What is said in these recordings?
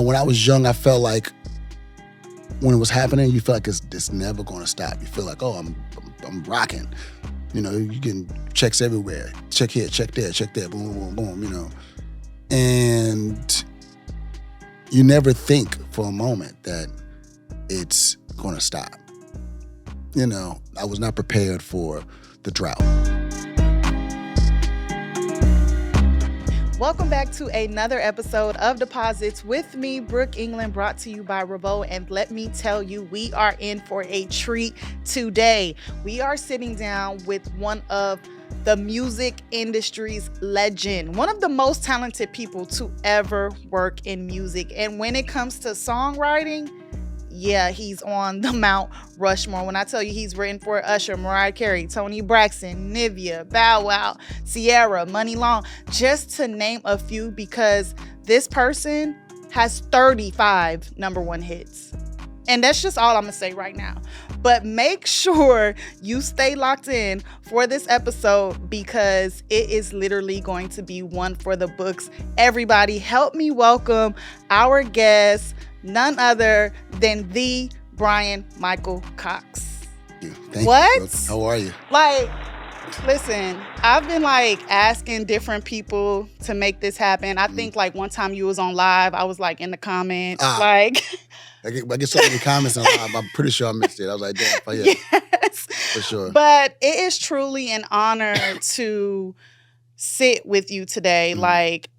when I was young, I felt like when it was happening, you feel like it's never going to stop. You feel like, oh, I'm rocking. You know, you getting checks everywhere. Check here, check there, boom, boom, boom, you know. And you never think for a moment that it's going to stop. You know, I was not prepared for the drought. Welcome back to another episode of Deposits with me, Brooke England, brought to you by Revo. And let me tell you, we are in for a treat today. We are sitting down with one of the music industry's legend, one of the most talented people to ever work in music. And when it comes to songwriting, yeah, he's on the Mount Rushmore. When I tell you he's written for Usher, Mariah Carey, Toni Braxton, Nivea, Bow Wow, Ciara, Money Long, just to name a few, because this person has 35 number one hits. And that's just all I'm gonna say right now. But make sure you stay locked in for this episode because it is literally going to be one for the books. Everybody, help me welcome our guest, none other than the Bryan-Michael Cox. Thank what? You, how are you? Like, listen, I've been asking different people to make this happen. I think one time you was on live, I was in the comments, I get so many comments on live. I'm pretty sure I missed it. I was like, damn, yeah. Yes. For sure. But it is truly an honor to sit with you today.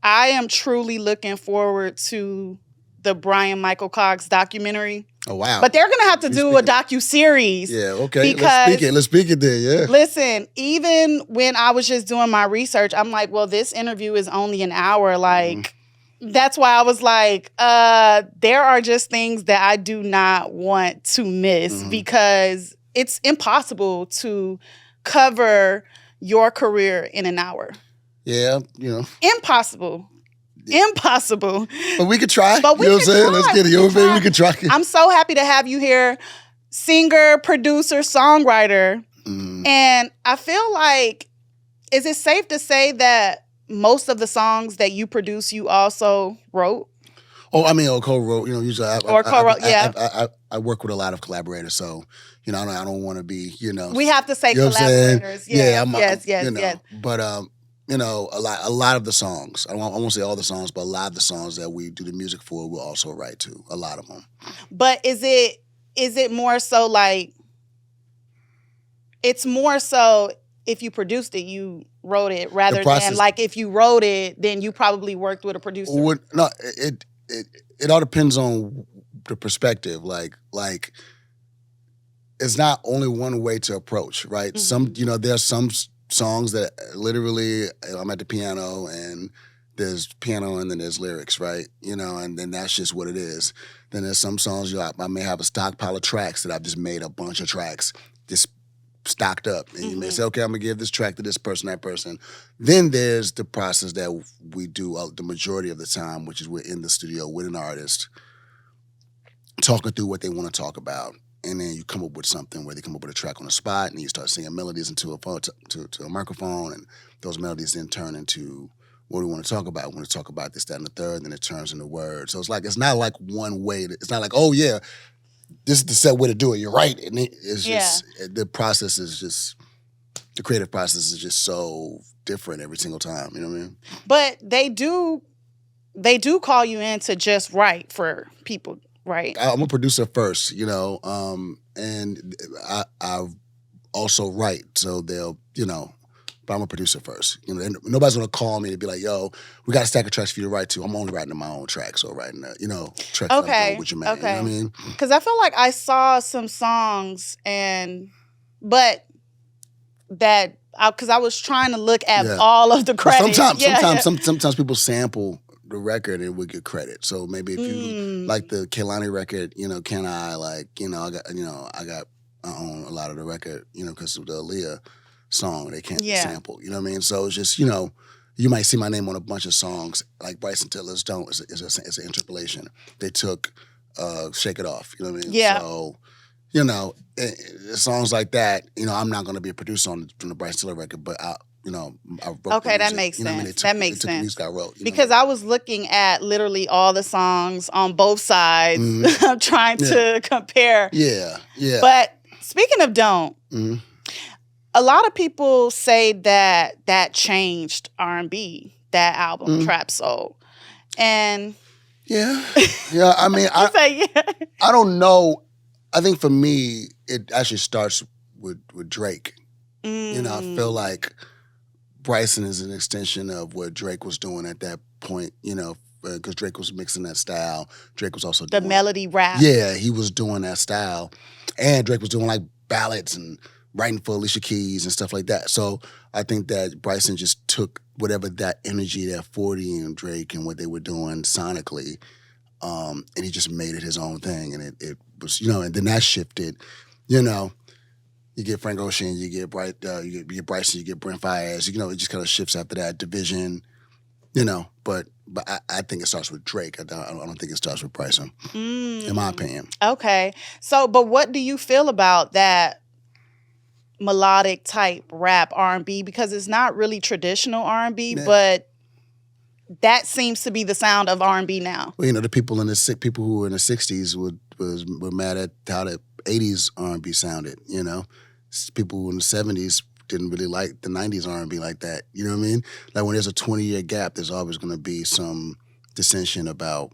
I am truly looking forward to the Bryan-Michael Cox documentary. Oh, wow. But they're going to have to do a docu-series. Yeah, okay. Let's speak it then, yeah. Listen, even when I was just doing my research, I'm like, well, this interview is only an hour. That's why I was like, there are just things that I do not want to miss because it's impossible to cover your career in an hour. Yeah, you know. Impossible. But we could try. But we you know what I'm saying? try. Let's get it. You know what I mean? We could try. I'm so happy to have you here. Singer, producer, songwriter. And I feel like, is it safe to say that most of the songs that you produce, you also wrote? Oh, I mean, co-wrote. You know, usually I work with a lot of collaborators, so you know, I don't want to be, you know. We have to say collaborators. Yes. But you know, a lot of the songs. I won't say all the songs, but a lot of the songs that we do the music for, we'll also write too. A lot of them. But is it more so it's more so if you produced it, you wrote it, rather than if you wrote it, then you probably worked with a producer? No, it all depends on the perspective. Like it's not only one way to approach, right? Some, you know, there are some songs that literally I'm at the piano and there's piano and then there's lyrics, right? You know, and then that's just what it is. Then there's some songs I may have a stockpile of tracks that I've just made a bunch of tracks just stocked up. And you may say, okay, I'm going to give this track to this person, that person. Then there's the process that we do the majority of the time, which is we're in the studio with an artist talking through what they want to talk about. And then you come up with something where they come up with a track on the spot, and you start singing melodies into a phone, to a microphone, and those melodies then turn into what we want to talk about. We want to talk about this, that, and the third, and then it turns into words. So it's not like one way. It's not like, oh yeah, this is the set way to do it. You're right. And it's just the process is just the creative process is just so different every single time. You know what I mean? But they do call you in to just write for people. Right. I'm a producer first, you know, and I also write. So they'll, you know, but I'm a producer first. You know, nobody's going to call me to be like, yo, we got a stack of tracks for you to write to. I'm only writing my own tracks or writing, tracks that I'm doing with your man. Okay. You know what I mean? Because I feel like I saw some songs because I was trying to look at all of the credits. Sometimes people sample the record and would get credit. So maybe if you like the Kehlani record, you know, I own a lot of the record, you know, because of the Aaliyah song, they can't sample. You know what I mean? So it's just, you know, you might see my name on a bunch of songs like Bryson Tiller's Don't is an interpolation. They took Shake It Off. You know what I mean? Yeah. So, you know, songs like that, you know, I'm not going to be a producer on the Bryson Tiller record, but I wrote the Okay, that music. makes You know what I mean? sense. That makes It took the sense. music I wrote. Because I was looking at literally all the songs on both sides, trying to compare. Yeah. But speaking of Don't, Mm-hmm. a lot of people say that changed R&B, that album, Trap Soul. And yeah. I mean, you say yeah. I don't know. I think for me, it actually starts with Drake. I feel like Bryson is an extension of what Drake was doing at that point, because Drake was mixing that style. Drake was also the doing melody rap. Yeah, he was doing that style. And Drake was doing like ballads and writing for Alicia Keys and stuff like that. So I think that Bryson just took whatever that energy, that 40 and Drake and what they were doing sonically, and he just made it his own thing. And it was, and then that shifted, You get Frank Ocean, you get you get Bryson, you get Brent Faiyaz. It just kind of shifts after that division. But I think it starts with Drake. I don't think it starts with Bryson, in my opinion. Okay, so but what do you feel about that melodic type rap R&B? Because it's not really traditional R&B, but that seems to be the sound of R&B now. Well, the people who were in the '60s were mad at how the '80s R&B sounded. People who in the '70s didn't really like the '90s R&B like that. You know what I mean? Like when there's a 20-year gap, there's always going to be some dissension about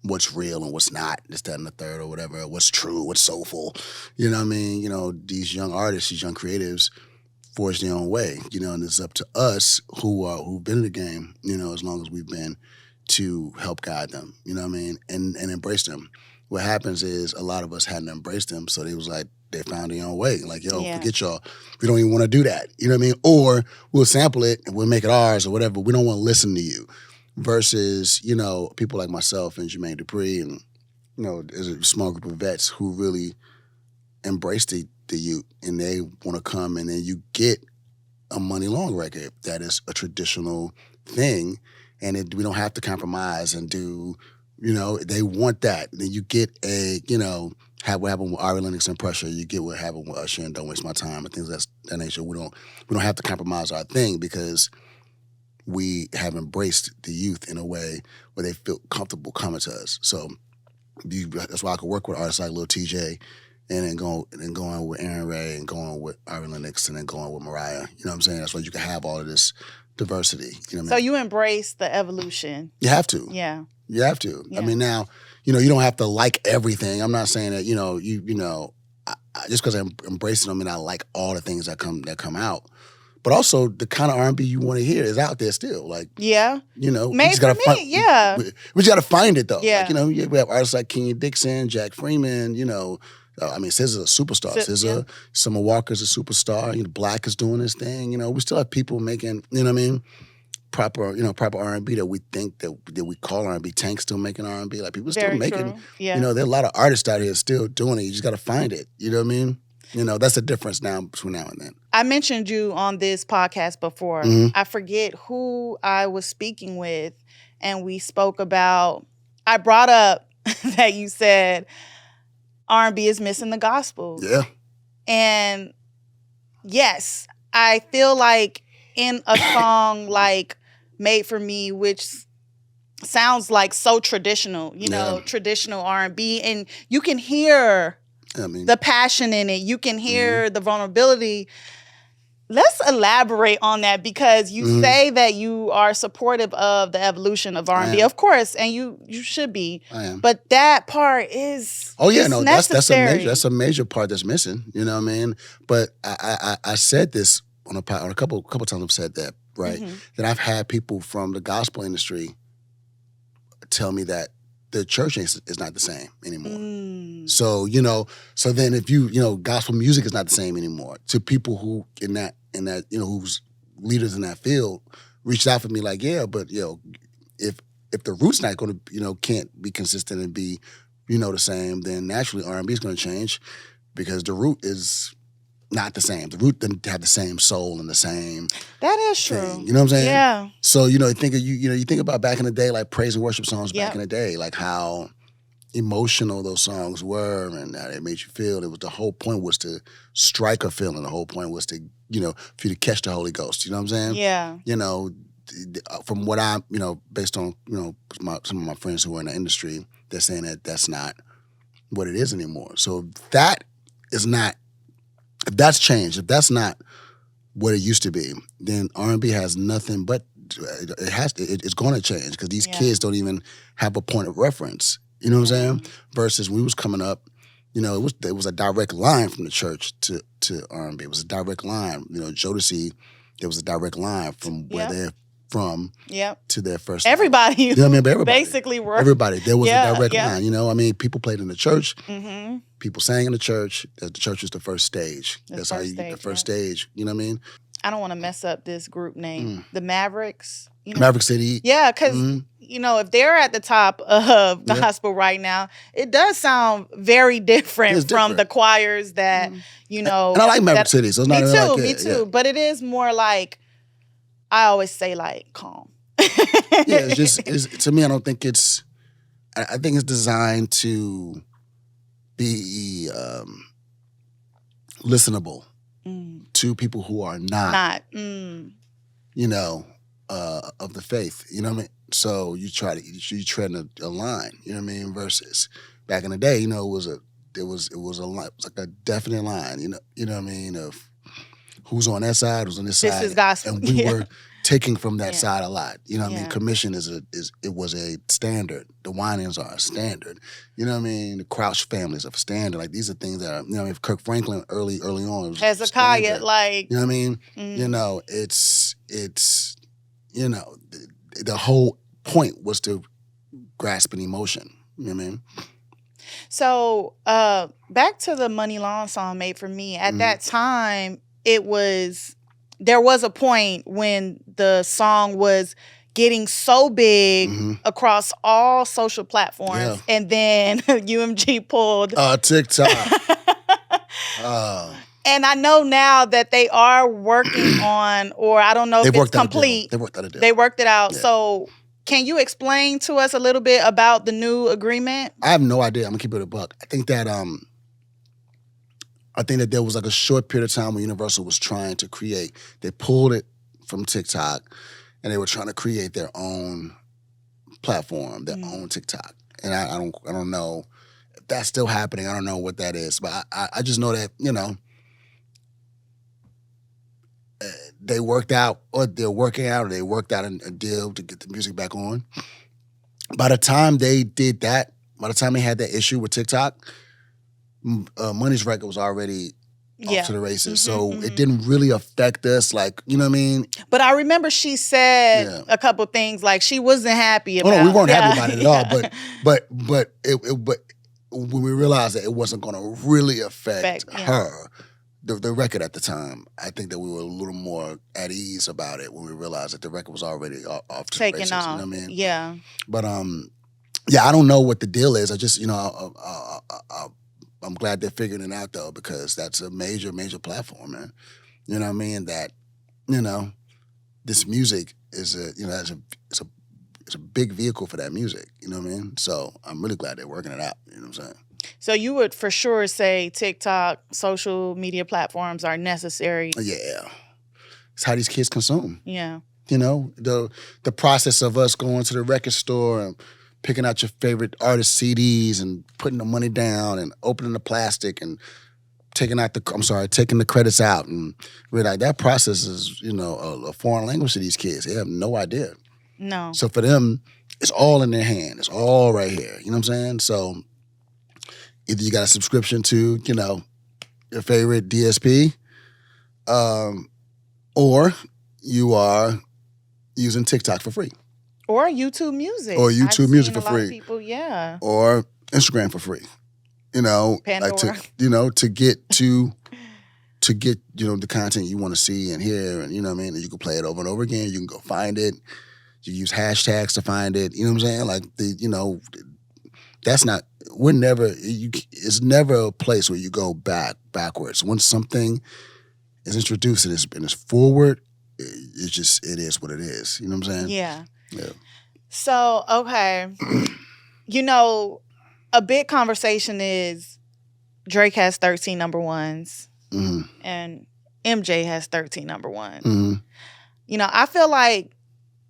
what's real and what's not, this, that, and the third, or whatever. What's true, what's soulful. You know what I mean? These young artists, these young creatives, forge their own way. And it's up to us who've been in the game, as long as we've been, to help guide them. You know what I mean? And embrace them. What happens is a lot of us hadn't embraced them, so they found their own way. Like, forget y'all. We don't even want to do that. You know what I mean? Or we'll sample it and we'll make it ours or whatever. We don't want to listen to you. Versus, people like myself and Jermaine Dupri and, there's a small group of vets who really embrace the youth, and they want to come, and then you get a Money Long record that is a traditional thing, and we don't have to compromise and do, they want that. Then you get what happened with Ari Lennox and Pressure. You get what happened with Usher and Don't Waste My Time and things of that nature. We don't have to compromise our thing because we have embraced the youth in a way where they feel comfortable coming to us. So that's why I could work with artists like Lil TJ, and then going with Aaron Ray and going with Ari Lennox and then going with Mariah. You know what I'm saying? That's why you can have all of this diversity. You know what I mean? So you embrace the evolution. You have to. Yeah. You have to. Yeah. I mean, now, you don't have to like everything. I'm not saying that, just because I'm embracing them and I like all the things that come out. But also, the kind of R&B you want to hear is out there still. Like, yeah. Made for me, yeah. We just got to find it, though. Yeah. Like, we have artists like Kenya Dixon, Jack Freeman, SZA's a superstar. SZA, Summer Walker's a superstar. Black is doing his thing. We still have people making, proper R&B that we think that we call R&B. Tank's still making R&B. Like, people still making. True. Yeah. There are a lot of artists out here still doing it. You just got to find it. You know what I mean? That's the difference now between now and then. I mentioned you on this podcast before. Mm-hmm. I forget who I was speaking with, and we spoke about, I brought up that you said R&B is missing the gospel. Yeah. And yes, I feel like in a song like Made For Me, which sounds like so traditional, traditional R&B, and you can hear the passion in it. You can hear the vulnerability. Let's elaborate on that, because you say that you are supportive of the evolution of R&B, of course, and you should be. I am. But that part is necessary. That's a major part that's missing. You know what I mean? But I said this on a couple times. I've said that, right? That I've had people from the gospel industry tell me that the church is not the same anymore. So, so then if gospel music is not the same anymore. To people who in that, who's leaders in that field reached out for me like, yeah, but if the root's not going to, can't be consistent and be, the same, then naturally R&B is going to change, because the root is not the same. The root didn't have the same soul and the same. That is true. Thing. You know what I'm saying? Yeah. So you think about back in the day, like praise and worship songs back in the day, like how, emotional those songs were and how they made you feel. It was the whole point was to strike a feeling. The whole point was to, for you to catch the Holy Ghost. You know what I'm saying? Yeah. From what I'm, based on, some of my friends who are in the industry, they're saying that that's not what it is anymore. So if that's changed, if that's not what it used to be, then R&B has nothing but it's going to change because these kids don't even have a point of reference. You know what I'm saying? Versus when we was coming up, it was a direct line from the church to R&B. It was a direct line. Jodeci, there was a direct line from where they're from to their first. Everybody. You know what I mean? Everybody. Basically were. Everybody. There was a direct line. People played in the church. Mm-hmm. People sang in the church. The church was the first stage. That's how you get the first stage. You know what I mean? I don't want to mess up this group name. The Mavericks. Maverick City. Yeah, because, if they're at the top of gospel right now, it does sound very different from the choirs that, And I like Maverick City, so it's not really like me too. Yeah. But it is more like, I always say, like, calm. To me, I don't think I think it's designed to be listenable to people who are not of the faith. You know what I mean? So you tread a line. You know what I mean? Versus back in the day, it was like a definite line. You know what I mean? Of who's on that side, who's on this side. This is gospel. And we were taking from that side a lot. You know what I mean? Commission was a standard. The Winans are a standard. You know what I mean? The Crouch families are a standard. Like these are things that are, Kirk Franklin early on was Hezekiah, like you know what I mean? It's the whole point was to grasp an emotion. You know what I mean? So back to the Money Long song Made for Me. At that time, there was a point when the song was getting so big across all social platforms, and then UMG pulled TikTok. And I know now that they are working on, or I don't know if it's complete. They worked out a deal. They worked it out. Yeah. So can you explain to us a little bit about the new agreement? I have no idea. I'm gonna keep it a buck. I think that there was like a short period of time when Universal was trying to create. They pulled it from TikTok, and they were trying to create their own platform, their own TikTok. And I don't know if that's still happening. I don't know what that is, but I just know that they worked out, or they're working out, or they worked out a deal to get the music back on. By the time they did that, by the time they had that issue with TikTok, Money's record was already off to the races. So it didn't really affect us, like, you know what I mean? But I remember she said a couple things, like she wasn't happy about it. Oh, no, we weren't happy about it at all. But when we realized that it wasn't going to really affect her, the record at the time, I think that we were a little more at ease about it when we realized that the record was already off to the races. Off. You know what I mean? Yeah. But I don't know what the deal is. I just, I'm glad they're figuring it out though, because that's a major, major platform, man. You know what I mean? That, this music is it's a big vehicle for that music. You know what I mean? So I'm really glad they're working it out. You know what I'm saying? So you would for sure say TikTok, social media platforms are necessary. Yeah. It's how these kids consume. Yeah. The process of us going to the record store and picking out your favorite artist CDs and putting the money down and opening the plastic and taking the credits out, and really, like, that process is, a foreign language to these kids. They have no idea. No. So for them, it's all in their hand. It's all right here. You know what I'm saying? So either you got a subscription to, your favorite DSP, or you are using TikTok for free. Or YouTube Music. Or YouTube Music for free. People, yeah. Or Instagram for free. Pandora. Like to get the content you want to see and hear, and and you can play it over and over again. You can go find it. You use hashtags to find it. You know what I'm saying? Like it's never a place where you go backwards. Once something is introduced and it's forward, it is what it is. You know what I'm saying? Yeah. Yeah. So, okay. a big conversation is Drake has 13 number ones and MJ has 13 number ones. You know, I feel like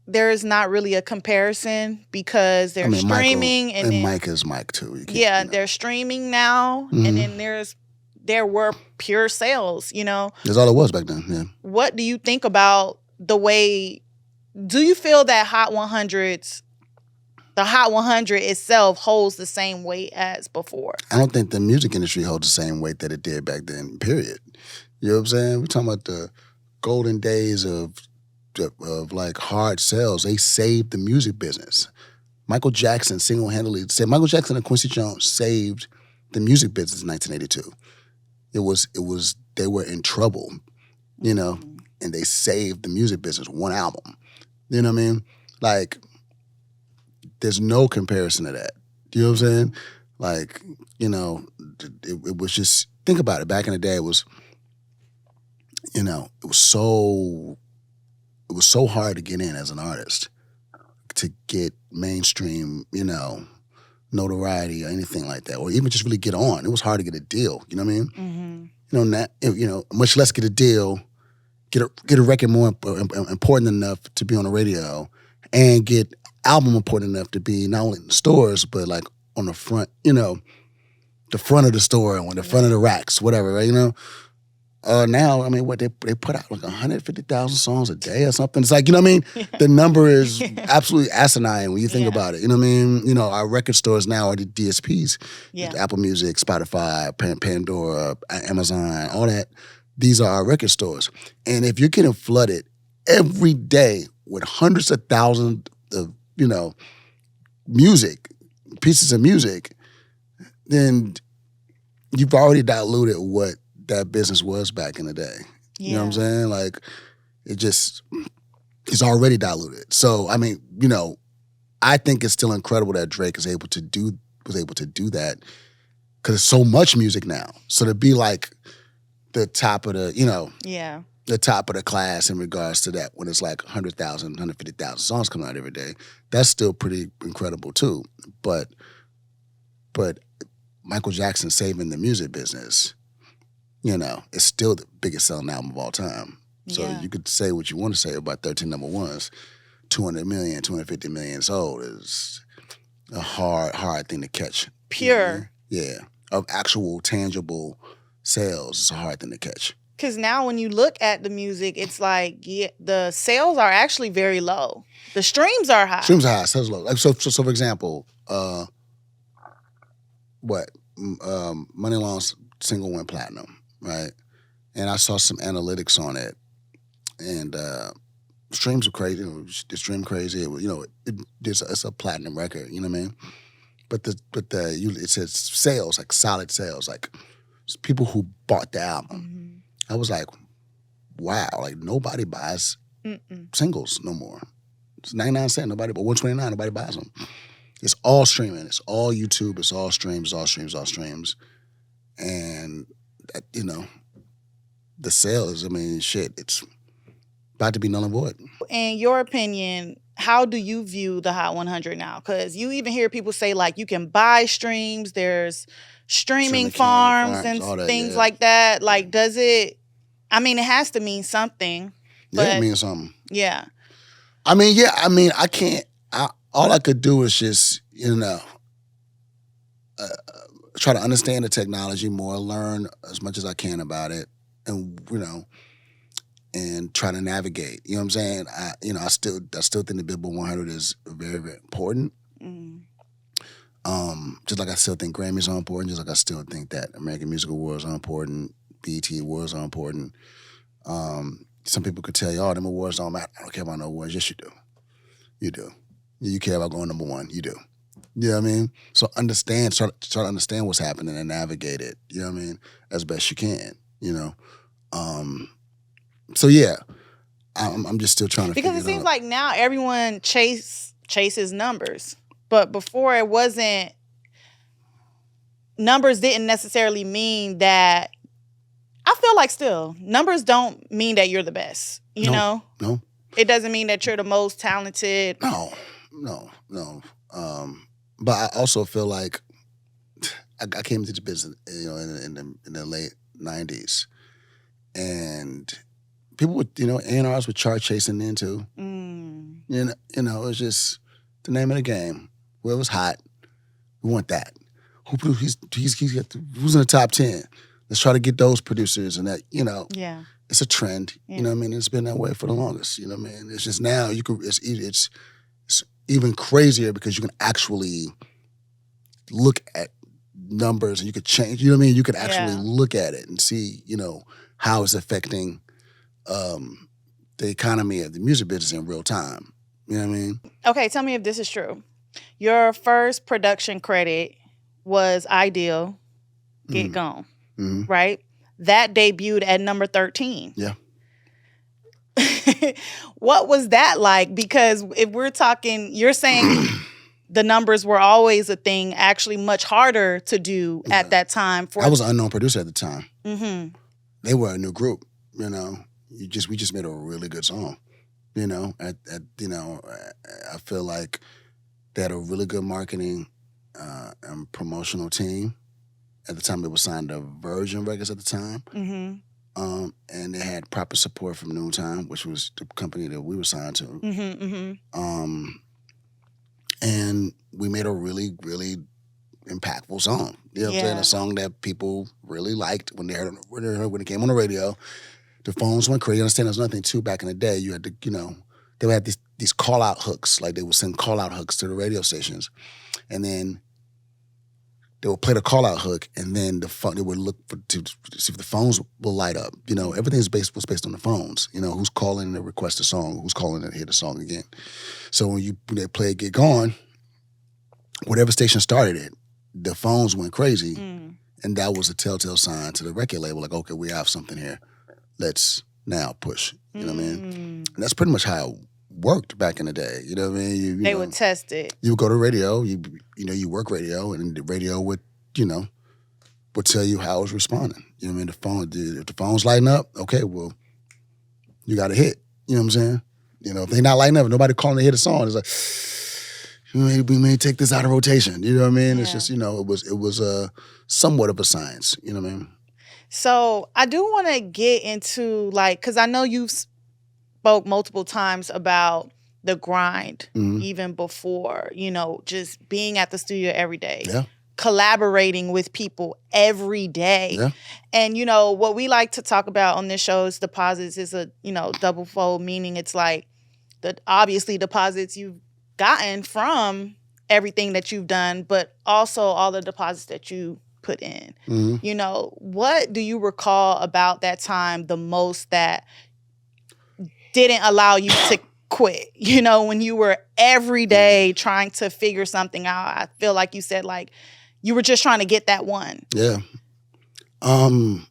there is not really a comparison because they're streaming Michael, and Mike is Mike too. They're streaming now, and then there were pure sales. You know, that's all it was back then. Yeah. What do you think about the way? Do you feel that the Hot 100 itself holds the same weight as before? I don't think the music industry holds the same weight that it did back then. Period. You know what I'm saying? We're talking about the golden days of like hard sales. They saved the music business. Michael Jackson single-handedly said, Michael Jackson and Quincy Jones saved the music business in 1982. They were in trouble, you know, and they saved the music business, one album. You know what I mean? Like, there's no comparison to that. You know what I'm saying? Like, you know, it was just, think about it. Back in the day, it was, you know, it was so hard to get in as an artist, to get mainstream, you know, notoriety or anything like that, or even just really get on. It was hard to get a deal. You know what I mean? You know, much less get a deal, get a record more important enough to be on the radio, and get album important enough to be not only in the stores but like on the front, you know, the front of the store, on the front of the racks, whatever, right? You know. Now, I mean, what they put out like 150,000 songs a day or something. It's like, you know what I mean? The number is absolutely asinine when you think about it. You know what I mean? You know, our record stores now are the DSPs. Apple Music, Spotify, Pandora, Amazon, all that. These are our record stores. And if you're getting flooded every day with hundreds of thousands of, you know, pieces of music, then you've already diluted what that business was back in the day. You know what I'm saying? Like, it's already diluted. So, I mean, you know, I think it's still incredible that Drake was able to do that, because there's so much music now. So to be like the top of the, you know, the top of the class in regards to that, when it's like 100,000, 150,000 songs coming out every day, that's still pretty incredible too. But Michael Jackson saving the music business, you know, it's still the biggest selling album of all time. So you could say what you want to say about 13 number ones. 200 million, 250 million sold is a hard thing to catch. Pure. Yeah. Of actual tangible sales, it's a hard thing to catch. Because now when you look at the music, it's like, the sales are actually very low. The streams are high. Streams are high, sales low. Like, so for example, Money Long's single went platinum, right? And I saw some analytics on it, and streams are crazy. The stream crazy. It's a platinum record. You know what I mean? But it says sales, like solid sales, like people who bought the album. Mm-hmm. I was like, wow, like nobody buys singles no more. It's 99 cents, nobody, but 129, nobody buys them. It's all streaming. It's all YouTube. It's all streams. All streams. And you know, the sales. I mean, shit. It's about to be null and void. In your opinion, how do you view the Hot 100 now? Because you even hear people say, like, you can buy streams, there's streaming farms and things like that. Like, does it, I mean, it has to mean something. But, yeah, it means something. Yeah. I can't, all I could do is just, you know, try to understand the technology more, learn as much as I can about it, and, you know, and try to navigate. You know what I'm saying? I still think the Billboard 100 is very, very important. Mm. Just like I still think Grammys are important, just like I still think that American Music Awards are important, BET Awards are important. Some people could tell you, oh, them awards don't matter. I don't care about no awards. Yes, you do. You do. You care about going number one. You do. You know what I mean? So try to understand what's happening and navigate it, you know what I mean, as best you can, you know? So yeah, I'm just still trying to figure it out. Because it seems like now everyone chases numbers. But before it wasn't, numbers didn't necessarily mean that, I feel like still, numbers don't mean that you're the best, you know? No. It doesn't mean that you're the most talented. No. But I also feel like I came into the business, in the late '90s, and people would, A&Rs would chart chasing in too. It was just the name of the game. Whoever's hot, we want that. Who's in the top 10? Let's try to get those producers and that. Yeah. It's a trend. Yeah. You know what I mean? It's been that way for the longest. You know what I mean? It's just now it's even crazier because you can actually look at numbers and you could change. You know what I mean? You could actually look at it and see, how it's affecting the economy of the music business in real time. You know what I mean? Okay, tell me if this is true. Your first production credit was Ideal, Get Gone, right? That debuted at number 13. Yeah. What was that like? Because if we're talking, you're saying the numbers were always a thing, actually much harder to do at that time. I was an unknown producer at the time. Mm-hmm. They were a new group, we just made a really good song. I feel like they had a really good marketing and promotional team. At the time, they were signed to Virgin Records at the time. Mm-hmm. And they had proper support from Noontime, which was the company that we were signed to. Mm-hmm, mm-hmm. And we made a really, really impactful song. You know what I'm saying? A song that people really liked when when it came on the radio. The phones went crazy. You understand? There's nothing too back in the day. You had to, they would have these call out hooks. Like they would send call out hooks to the radio stations, and then they would play the call out hook, and then they would look to see if the phones will light up. Everything was based on the phones. Who's calling to request a song, who's calling to hear the song again. So when they play Get Gone, whatever station started it, the phones went crazy, and that was a telltale sign to the record label, like, okay, we have something here. Let's now push. You know what I mean? And that's pretty much how it worked back in the day. You know what I mean? They would test it. You would go to radio. You work radio, and the radio would tell you how it's responding. You know what I mean? If the phone's lighting up, okay, well, you got a hit. You know what I'm saying? If they're not lighting up, nobody calling to hear the song. It's like, we may take this out of rotation. You know what I mean? Yeah. It's just, it was somewhat of a science. You know what I mean? So I do want to get into because I know you've spoke multiple times about the grind, even before, just being at the studio every day, collaborating with people every day. Yeah. And, what we like to talk about on this show is deposits is a, double fold, meaning it's like obviously deposits you've gotten from everything that you've done, but also all the deposits that you put in. What do you recall about that time the most that didn't allow you to quit? When you were every day trying to figure something out, I feel like you said you were just trying to get that one. Yeah. Because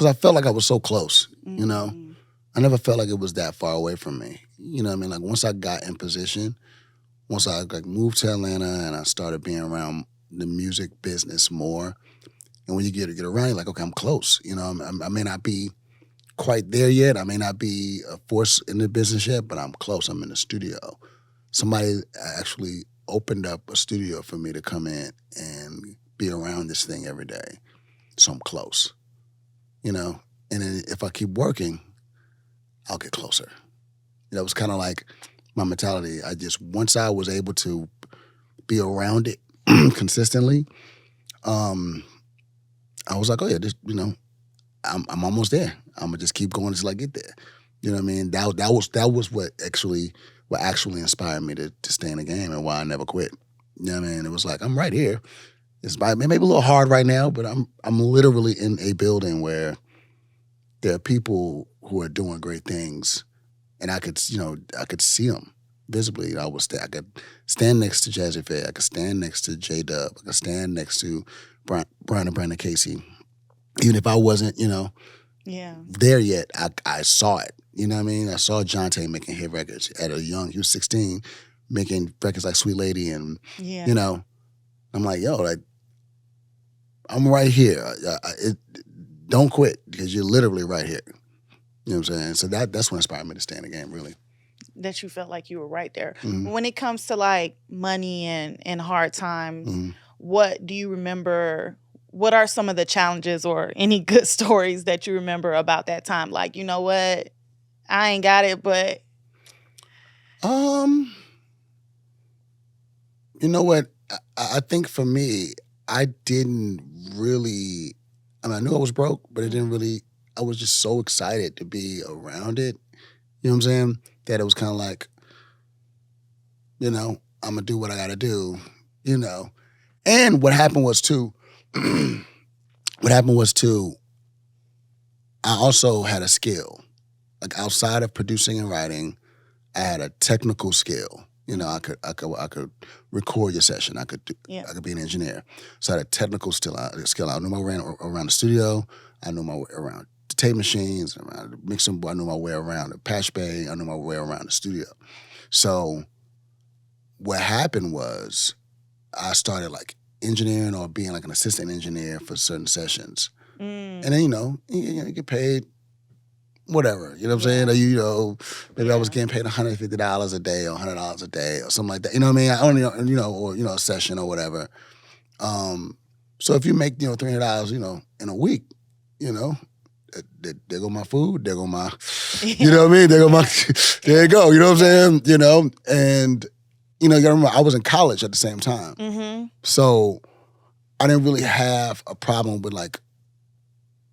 I felt like I was so close, I never felt like it was that far away from me. You know what I mean? Like once I got in position, once I moved to Atlanta and I started being around the music business more, and when you get around, you're like, okay, I'm close. I may not be quite there yet. I may not be a force in the business yet, but I'm close. I'm in the studio. Somebody actually opened up a studio for me to come in and be around this thing every day. So I'm close, And then if I keep working, I'll get closer. It was kind of like my mentality. Once I was able to be around it consistently, I was like, oh yeah, I'm almost there. I'm gonna just keep going until I get there. You know what I mean? That was what actually inspired me to stay in the game and why I never quit. You know what I mean? It was like, I'm right here. It's maybe a little hard right now, but I'm literally in a building where there are people who are doing great things, and I could see them visibly. I could stand next to Jazzy Faye. I could stand next to J-Dub. I could stand next to Brian and Brandon Casey. Even if I wasn't, there yet, I saw it. You know what I mean? I saw Jonte making hit records he was 16, making records like Sweet Lady, and I'm like, I'm right here. Don't quit, because you're literally right here. You know what I'm saying? So that's what inspired me to stay in the game, really. That you felt like you were right there. Mm-hmm. When it comes to money and hard times, what do you remember? What are some of the challenges or any good stories that you remember about that time? Like, you know what? I ain't got it, but You know what? I think for me, I didn't really. I mean, I knew I was broke, but it didn't really. I was just so excited to be around it. You know what I'm saying? That it was kind of like, I'm gonna do what I gotta do. And what happened was too. What happened was too. I also had a skill, like outside of producing and writing. I had a technical skill. I could record your session. I could be an engineer. So I had a technical skill. I knew my way around the studio. I knew my way around the tape machines, around the mixing board. I knew my way around the patch bay. I knew my way around the studio. So what happened was I started like engineering or being like an assistant engineer for certain sessions. And then, you get paid whatever, you know what I'm saying? Or, maybe I was getting paid $150 a day or $100 a day or something like that. You know what I mean? I only, or a session or whatever. So if you make, $300, in a week, there go my food, there go my, you know what I mean? There you go, you know what I'm saying? And, you gotta remember, I was in college at the same time. Mm-hmm. So I didn't really have a problem with like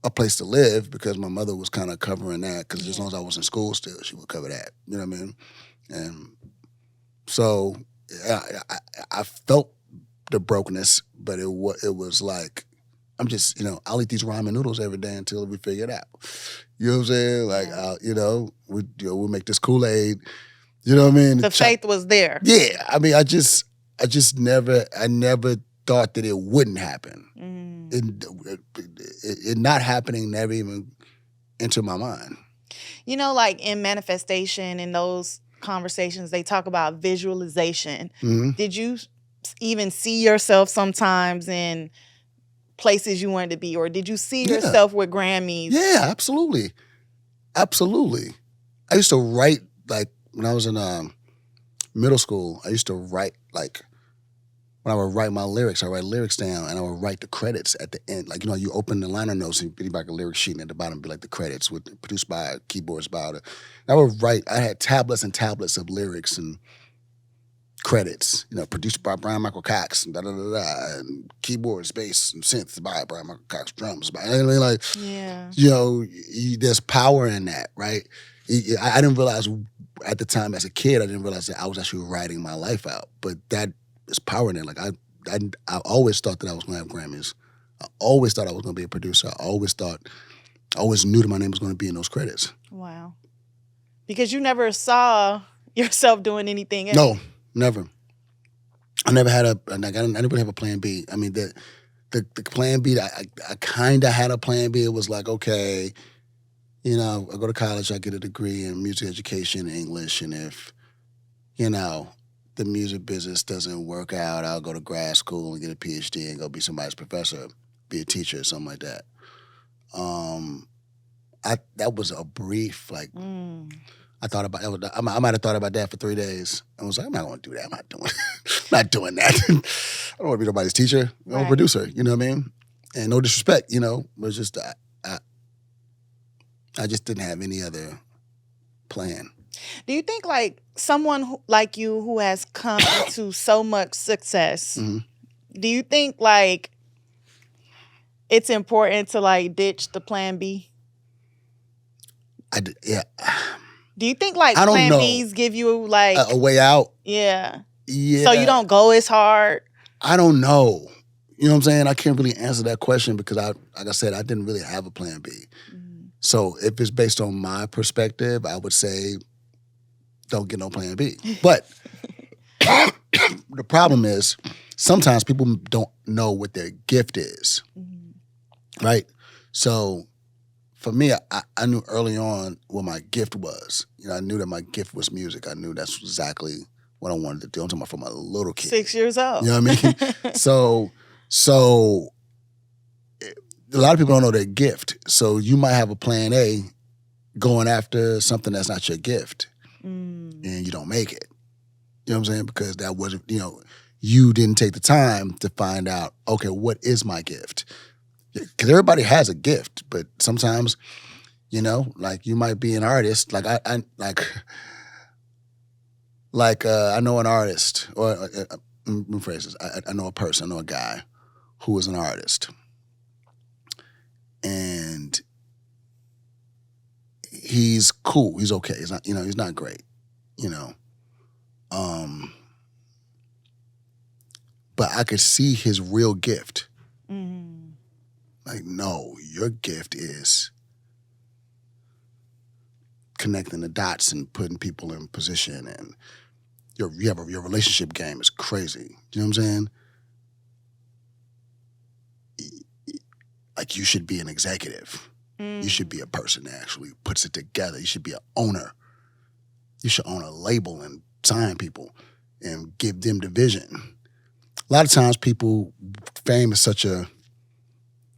a place to live because my mother was kind of covering that because as long as I was in school still, she would cover that. You know what I mean? And so I felt the brokenness, but it was like, I'm just, I'll eat these ramen noodles every day until we figure it out. You know what I'm saying? Like, we'll make this Kool-Aid. You know what I mean? The faith was there. Yeah. I mean, I just never thought that it wouldn't happen. It not happening never even entered my mind. Like in manifestation, in those conversations, they talk about visualization. Mm-hmm. Did you even see yourself sometimes in places you wanted to be, or did you see yourself with Grammys? Yeah, absolutely. Absolutely. I used to write, like, when I was in middle school, I used to write, like, when I would write my lyrics, I write lyrics down and I would write the credits at the end. Like, you open the liner notes and be like a lyric sheet and at the bottom be like the credits produced by keyboards by the. I would write, I had tablets and tablets of lyrics and credits, produced by Bryan-Michael Cox and da-da-da-da, and keyboards, bass, and synths by Bryan-Michael Cox, drums by, there's power in that, right? I didn't realize at the time as a kid, I didn't realize that I was actually writing my life out, but that is power in it. Like I always thought that I was going to have Grammys. I always thought I was going to be a producer. I always knew that my name was going to be in those credits. Wow. Because you never saw yourself doing anything else. No, never. I never had I didn't really have a plan B. I mean, the plan B, I kind of had a plan B. It was like, okay, I go to college, I get a degree in music education, English, and if, the music business doesn't work out, I'll go to grad school and get a PhD and go be somebody's professor, be a teacher or something like that. That was a brief, like, I thought about it. I might have thought about that for 3 days. I was like, I'm not going to do that. I'm not doing that. I don't want to be nobody's teacher. I'm a producer, you know what I mean? And no disrespect, it was just, I just didn't have any other plan. Do you think like someone like you who has come to so much success, do you think like it's important to like ditch the plan B? Yeah. Do you think like plan Bs give you like a way out? Yeah. So you don't go as hard? I don't know. You know what I'm saying? I can't really answer that question because like I said, I didn't really have a plan B. So if it's based on my perspective, I would say don't get no plan B. But the problem is sometimes people don't know what their gift is, right? So for me, I knew early on what my gift was. I knew that my gift was music. I knew that's exactly what I wanted to do. I'm talking about from a little kid. 6 years old. You know what I mean? So a lot of people don't know their gift. So you might have a plan A going after something that's not your gift. And you don't make it. You know what I'm saying? Because that wasn't, you you didn't take the time to find out, okay, what is my gift? Because everybody has a gift, but sometimes, you know, like you might be an artist. Like I know an artist, or let me rephrase this. I know a person, I know a guy who is an artist, and he's cool. He's okay. He's not, he's not great, you know. But I could see his real gift. Mm-hmm. Like, no, your gift is connecting the dots and putting people in position, and your relationship game is crazy. You know what I'm saying? Like, you should be an executive. You should be a person that actually puts it together. You should be an owner. You should own a label and sign people and give them the vision. A lot of times fame is such a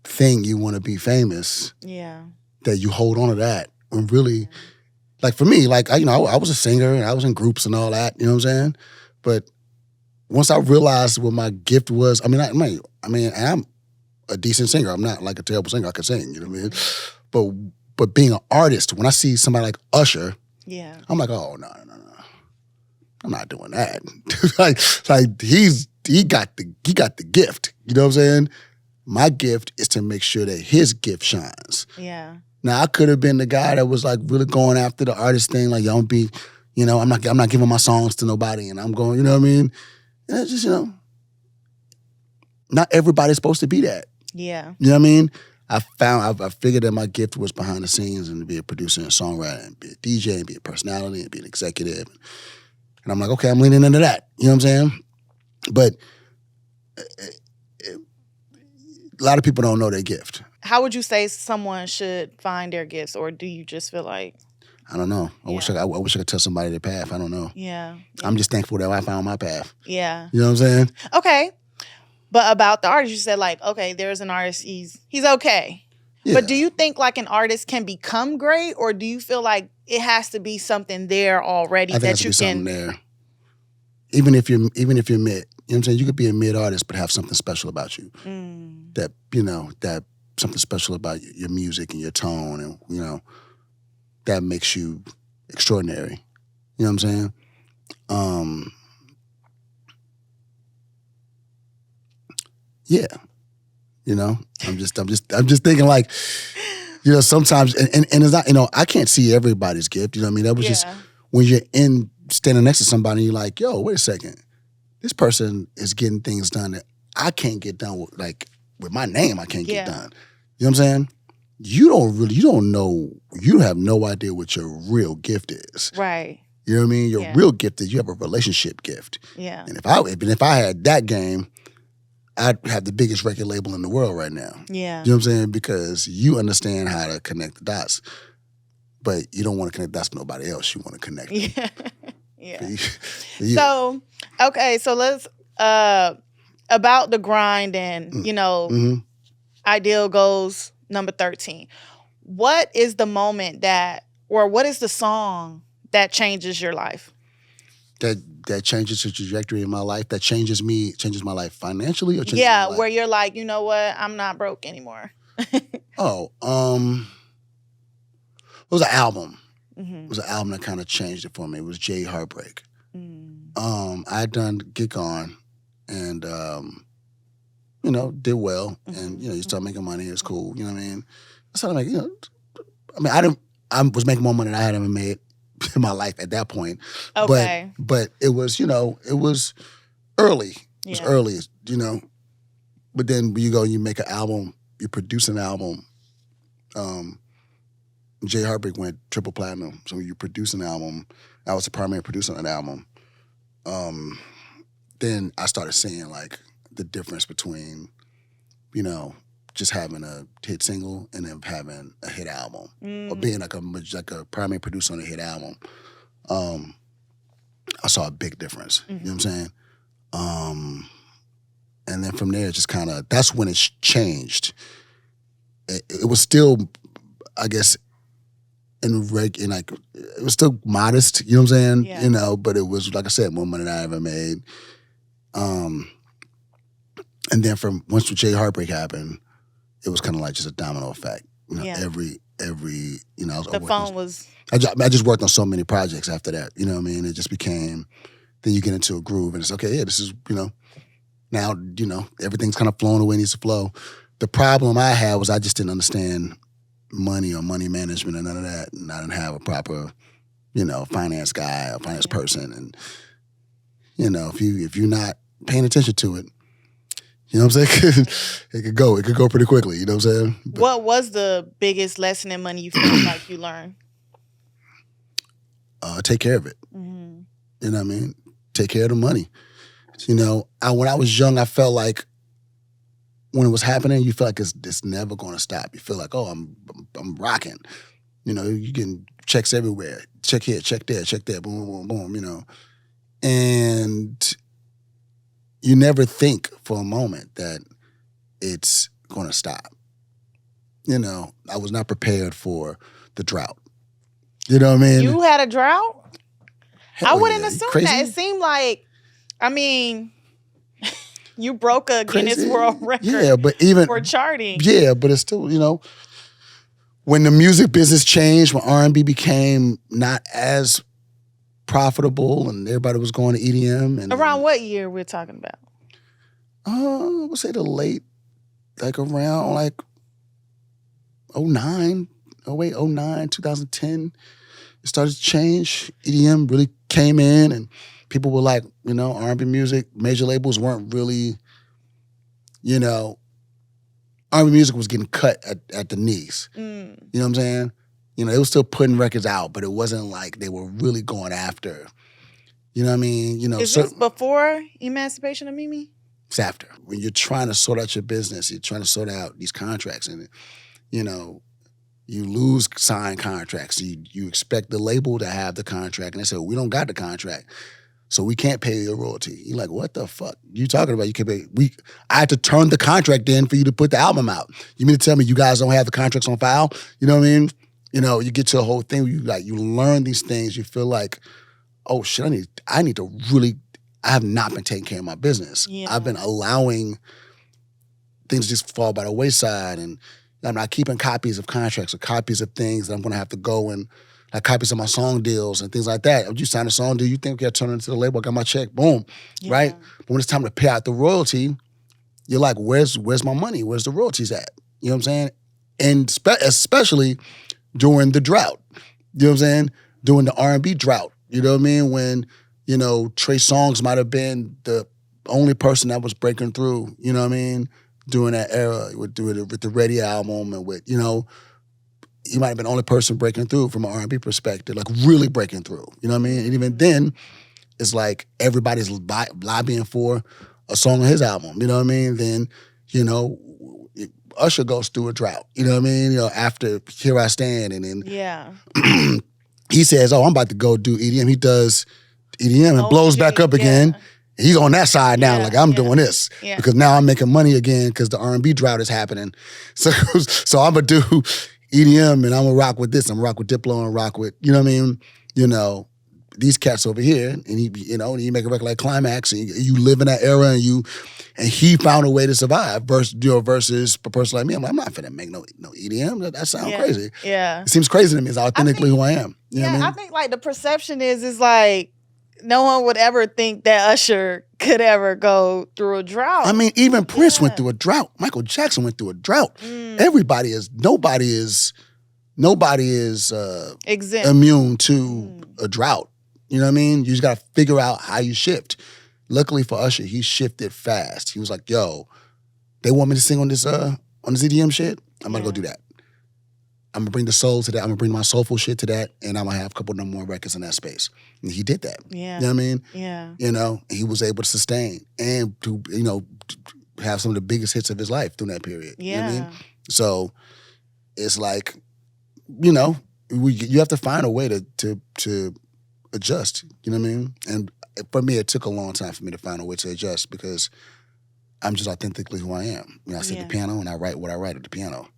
thing, you want to be famous. Yeah. That you hold on to that. And really, like for me, like, I was a singer and I was in groups and all that, you know what I'm saying? But once I realized what my gift was, I'm a decent singer. I'm not like a terrible singer. I can sing, you know what I mean? But being an artist, when I see somebody like Usher, yeah, I'm like, oh, no. I'm not doing that. like he got the gift. You know what I'm saying? My gift is to make sure that his gift shines. Yeah. Now I could have been the guy that was like really going after the artist thing, like don't be, I'm not giving my songs to nobody, and I'm going, you know what I mean? And it's just, not everybody's supposed to be that. Yeah. You know what I mean? I figured that my gift was behind the scenes and to be a producer and songwriter and be a DJ and be a personality and be an executive. And I'm like, okay, I'm leaning into that. You know what I'm saying? But a lot of people don't know their gift. How would you say someone should find their gifts, or do you just feel like? I don't know. I wish I could tell somebody their path. I don't know. Yeah. I'm just thankful that I found my path. Yeah. You know what I'm saying? Okay. But about the artist, you said like, okay, there's an artist, he's okay. Yeah. But do you think like an artist can become great, or do you feel like it has to be something there already I think that you can? Something there. Even if you're mid, you know what I'm saying? You could be a mid artist, but have something special about you. That that something special about your music and your tone, and that makes you extraordinary. You know what I'm saying? Yeah. I'm just thinking like, sometimes, and it's not, I can't see everybody's gift. You know what I mean? That was just when you're standing next to somebody and you're like, yo, wait a second. This person is getting things done that I can't get done with, like with my name, I can't get done. You know what I'm saying? You don't have no idea what your real gift is. Right. You know what I mean? Your real gift is you have a relationship gift. Yeah. And if I had that game, I'd have the biggest record label in the world right now. Yeah. You know what I'm saying? Because you understand how to connect the dots, but you don't want to connect the dots with nobody else. You want to connect them. Yeah. Yeah. So, okay, so let's, about the grind and, Ideal Goals number 13. What is the moment what is the song that changes your life? That changes the trajectory of my life, that changes my life financially, or changes my life? Where you're like, you know what, I'm not broke anymore. It was an album. It was an album that kind of changed it for me. It was Jay Heartbreak. I had done Get On and did well, and you start making money. It's cool. You know what I mean? I started making. I was making more money than I had ever made in my life at that point. Okay. But it was, it was early. It was early, But then when you go and you make an album, you produce an album. Jay Heartbreak went triple platinum. So when you produce an album, I was the primary producer on that album. Then I started seeing like the difference between, just having a hit single and then having a hit album, or being like a primary producer on a hit album. I saw a big difference. You know what I'm saying? And then from there, just kind of, that's when it changed. It was still, I guess, it was still modest, you know what I'm saying? Yeah. But it was, like I said, more money than I ever made. And then from once the J Heartbreak happened, it was kind of like just a domino effect. You know, every I was the phone was. I just worked on so many projects after that. You know what I mean? It just became. Then you get into a groove, and it's okay. Yeah, this is now everything's kind of flowing the way it needs to flow. The problem I had was I just didn't understand money or money management and none of that, and I didn't have a proper finance guy or finance person, and if you're not paying attention to it. You know what I'm saying? It could go pretty quickly. You know what I'm saying? But, what was the biggest lesson in money you feel like you learned? Take care of it. Mm-hmm. You know what I mean? Take care of the money. When I was young, I felt like when it was happening, you feel like it's never going to stop. You feel like, oh, I'm rocking. You getting checks everywhere. Check here, check there, boom, boom, boom. And you never think for a moment that it's going to stop. I was not prepared for the drought. You know what I mean? You had a drought? Hell I wouldn't yeah. assume Crazy? that. It seemed like, you broke a Guinness Crazy? World Record for charting. Yeah, but it's still, when the music business changed, when R&B became not as profitable and everybody was going to EDM. And around what year we're talking about? I would say the late, around 09, 08, 09, 2010. It started to change. EDM really came in and people were like, R&B music, major labels weren't really, R&B music was getting cut at the knees. Mm. You know what I'm saying? They were still putting records out, but it wasn't like they were really going after. You know what I mean? Is this before Emancipation of Mimi? It's after. When you're trying to sort out your business, you're trying to sort out these contracts, and you lose signed contracts. You expect the label to have the contract, and they say, well, we don't got the contract, so we can't pay you a royalty. You're like, what the fuck you talking about? You can't pay. I had to turn the contract in for you to put the album out. You mean to tell me you guys don't have the contracts on file? You know what I mean? You get to a whole thing where you learn these things. You feel like, oh shit, I need to really. I have not been taking care of my business. Yeah. I've been allowing things to just fall by the wayside, and I'm not keeping copies of contracts or copies of things that I'm going to have to go and copies of my song deals and things like that. You sign a song deal, you think, okay, I turn it into the label, I got my check, boom, right? But when it's time to pay out the royalty, you're like, where's my money? Where's the royalties at? You know what I'm saying? And especially during the drought. You know what I'm saying? During the R&B drought. You know what I mean? When Trey Songz might have been the only person that was breaking through, you know what I mean, during that era with the Ready album and with, he might have been the only person breaking through from an R&B perspective, like really breaking through, you know what I mean? And even then, it's like everybody's lobbying for a song on his album, you know what I mean? Then, Usher goes through a drought, you know what I mean? After Here I Stand, and then he says, oh, I'm about to go do EDM. He does EDM and blows back up again. He's on that side now, I'm doing this because now I'm making money again because the R&B drought is happening. So I'm gonna do EDM and I'm gonna rock with this. I'm gonna rock with Diplo and rock with you know what I mean. These cats over here, and he make a record like Climax, and you live in that era, and he found a way to survive. Versus a person like me, I'm not finna make no EDM. That sounds crazy. Yeah, it seems crazy to me. It's authentically who I am. You know what I mean? I think the perception is like, no one would ever think that Usher could ever go through a drought. I mean, even Prince went through a drought. Michael Jackson went through a drought. Nobody is exempt, immune to a drought. You know what I mean? You just got to figure out how you shift. Luckily for Usher, he shifted fast. He was like, yo, they want me to sing on this EDM shit? I'm going to go do that. I'm going to bring the soul to that. I'm going to bring my soulful shit to that, and I'm going to have a couple more records in that space. And he did that. Yeah. You know what I mean? Yeah. He was able to sustain and to, have some of the biggest hits of his life during that period. Yeah. You know what I mean? So it's like, you have to find a way to adjust. You know what I mean? And for me, it took a long time for me to find a way to adjust because I'm just authentically who I am. I sit at the piano and I write what I write at the piano.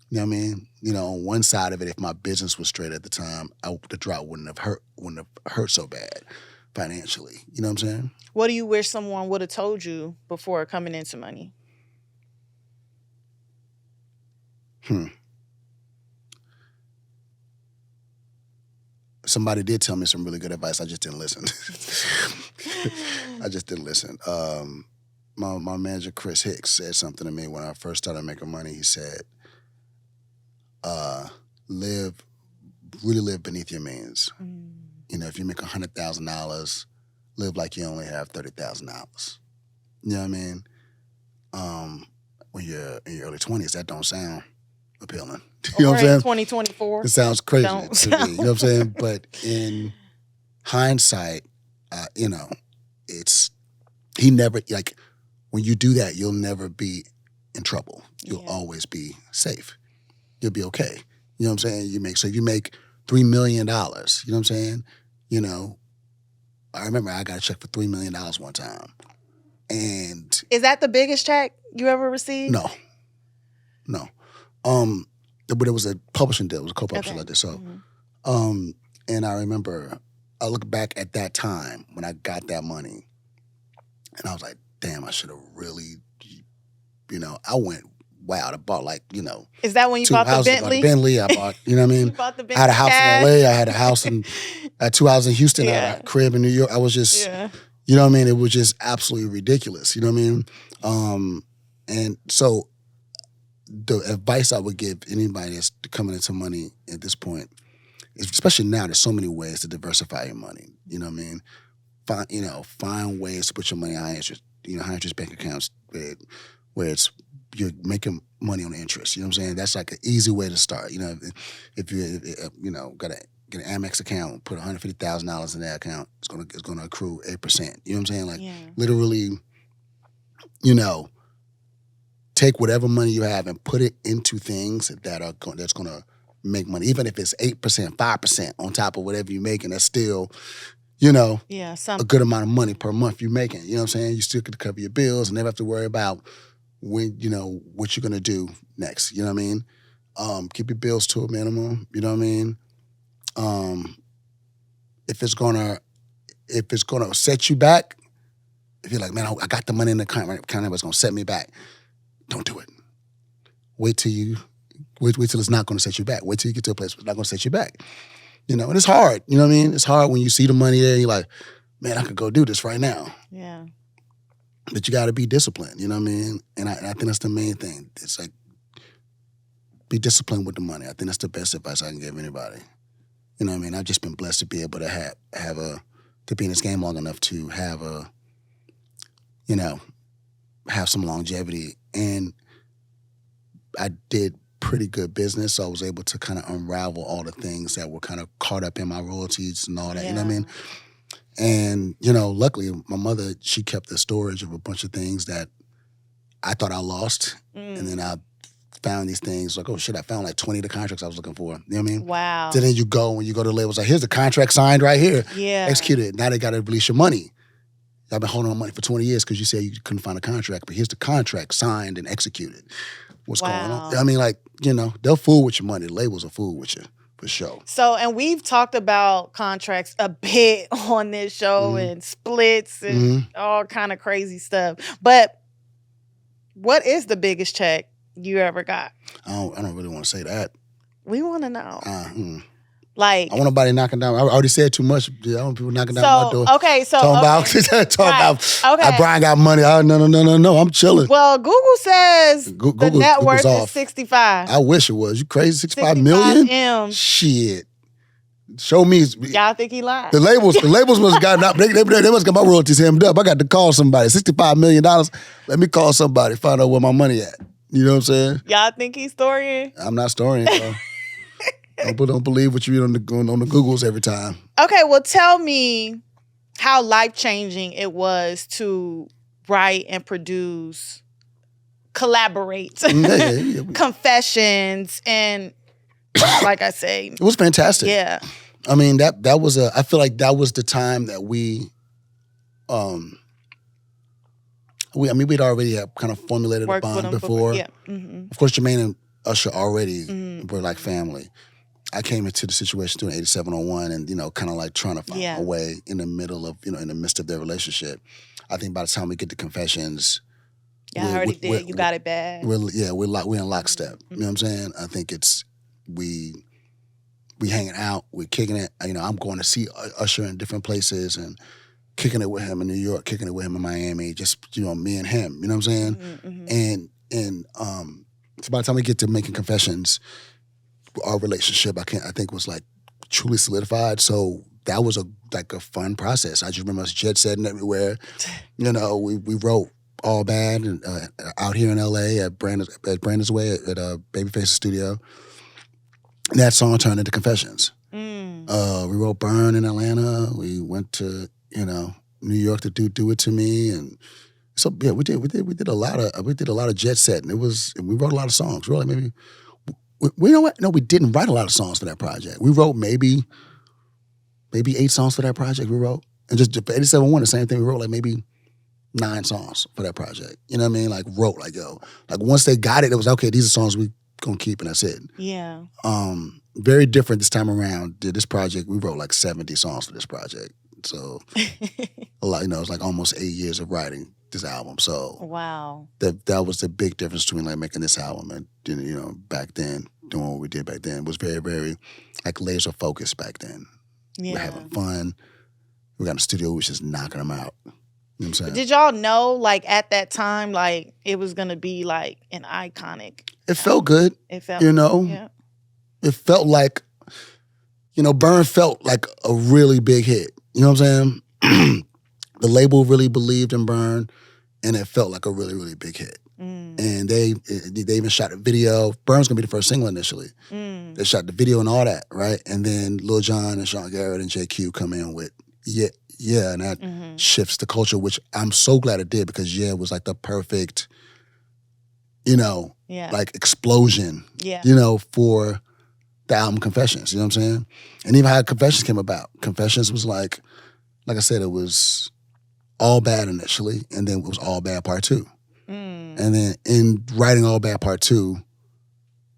You know what I mean? On one side of it, if my business was straight at the time, the drought wouldn't have hurt so bad. financially. You know what I'm saying? What do you wish someone would have told you before coming into money? Somebody did tell me some really good advice. I just didn't listen. I just didn't listen. My manager, Chris Hicks, said something to me when I first started making money. He said, really live beneath your means. You know, if you make $100,000, live like you only have $30,000. You know what I mean? When you're in your early 20s, that don't sound appealing. You know what I'm saying? 2024. It sounds crazy to me. You know what I'm saying? But in hindsight, you know, he never, like, when you do that, you'll never be in trouble. You'll always be safe. You'll be okay. You know what I'm saying? If you make $3 million, you know what I'm saying? You know, I remember I got a check for $3 million one time. And is that the biggest check you ever received? No. But it was a publishing deal. It was a co-publishing like this. So, and I remember, I look back at that time when I got that money, and I was like, damn, I should have really, you know, I went wild. I bought, like, you know. Is that when you bought the Bentley? I bought the Bentley. I bought, you know what I mean? You bought the Bentley. I had a house in LA. I had a house I had 2 houses in Houston. I had a crib in New York. I was just, you know what I mean? It was just absolutely ridiculous. You know what I mean? And so the advice I would give anybody that's coming into money at this point, especially now, there's so many ways to diversify your money. You know what I mean? Find ways to put your money on high interest bank accounts where you're making money on interest. You know what I'm saying? That's like an easy way to start. You know, if you got to get an Amex account, put $150,000 in that account, it's gonna accrue 8%. You know what I'm saying? Like literally, you know, take whatever money you have and put it into things that's gonna make money. Even if it's 8%, 5% on top of whatever you're making, that's still, you know, a good amount of money per month you're making. You know what I'm saying? You still could cover your bills and never have to worry about when, you know, what you're gonna do next. You know what I mean? Keep your bills to a minimum. You know what I mean? If it's gonna set you back, if you're like, man, I got the money in the account, but it's gonna set me back, don't do it. Wait till it's not gonna set you back. Wait till you get to a place where it's not gonna set you back. You know, and it's hard. You know what I mean? It's hard when you see the money there and you're like, man, I could go do this right now. Yeah. But you gotta be disciplined, you know what I mean? And I think that's the main thing. It's like, be disciplined with the money. I think that's the best advice I can give anybody. You know what I mean? I've just been blessed to be able to to be in this game long enough to have some longevity. And I did pretty good business, so I was able to kind of unravel all the things that were kind of caught up in my royalties and all that, you know what I mean? And, you know, luckily my mother, she kept the storage of a bunch of things that I thought I lost. And then I found these things like, oh shit, I found like 20 of the contracts I was looking for. You know what I mean? Wow. So then when you go to the labels, like, here's the contract signed right here. Yeah. Execute it. Now they got to release your money. I've been holding on money for 20 years because you said you couldn't find a contract, but here's the contract signed and executed. What's going on? I mean, like, you know, they'll fool with your money. The labels will fool with you, for sure. So, and we've talked about contracts a bit on this show and splits and all kind of crazy stuff. But what is the biggest check you ever got? I don't really want to say that. We want to know. Like, I want nobody knocking down. I already said too much. I don't want people knocking down my door. Okay, so talking about Brian got money. Oh, no. I'm chilling. Well, Google says the net worth is 65. I wish it was. You crazy? 65 million? M. Shit. Show me. Y'all think he lied? The labels must have gotten up. They must got my royalties hemmed up. I got to call somebody. $65 million. Let me call somebody. Find out where my money at. You know what I'm saying? Y'all think he's storying? I'm not storying, bro. Don't believe what you read on the Googles every time. Okay, well, tell me how life-changing it was to write and produce, collaborate, confessions, and like I say, it was fantastic. Yeah, I mean that was I feel like that was the time that we'd already kind of formulated a bond before. Yeah. Mm-hmm. Of course, Jermaine and Usher already were like family. I came into the situation doing 8701 and, kind of like trying to find Yeah. a way in the middle of, in the midst of their relationship. I think by the time we get to Confessions, Yeah, I already did. You got it bad. we're in lockstep. You know what I'm saying? I think it's, we hanging out, we're kicking it. I'm going to see Usher in different places and kicking it with him in New York, kicking it with him in Miami, just, me and him, you know what I'm saying? Mm-hmm. And so by the time we get to making Confessions, our relationship, I think was like truly solidified. So that was a fun process. I just remember us jet setting everywhere. We wrote All Bad and, out here in LA at Brandon's Way at Babyface's studio. And that song turned into Confessions. We wrote Burn in Atlanta. We went to, New York to do It To Me. And so yeah, we did a lot of jet setting. And we wrote a lot of songs. We wrote like maybe, we know what? No, we didn't write a lot of songs for that project. We wrote maybe 8 songs for that project we wrote. And just for 87-1, the same thing, we wrote like maybe 9 songs for that project. You know what I mean? Like wrote, like, yo. Like once they got it, it was, okay, these are songs we gonna keep and that's it. Yeah. Very different this time around. This project, we wrote like 70 songs for this project. So a lot, it's like almost 8 years of writing this album. So wow. That was the big difference between like making this album and back then, doing what we did back then. It was very, very like laser focused back then. Yeah. We're having fun. We got in the studio, we was just knocking them out. You know what I'm saying? Did y'all know, like, at that time, like, it was going to be, like, an iconic? It felt good. It felt, yeah. It felt like, Burn felt like a really big hit. You know what I'm saying? The label really believed in Burn, and it felt like a really, really big hit. And they even shot a video. Burn's gonna be the first single initially. They shot the video and all that, right? And then Lil Jon and Sean Garrett and JQ come in with Yeah, and that shifts the culture, which I'm so glad it did, because it was like the perfect, like explosion, for the album Confessions. You know what I'm saying? And even how Confessions came about. Confessions was like I said, it was All Bad initially, and then it was All Bad Part 2. And then in writing All Bad Part 2,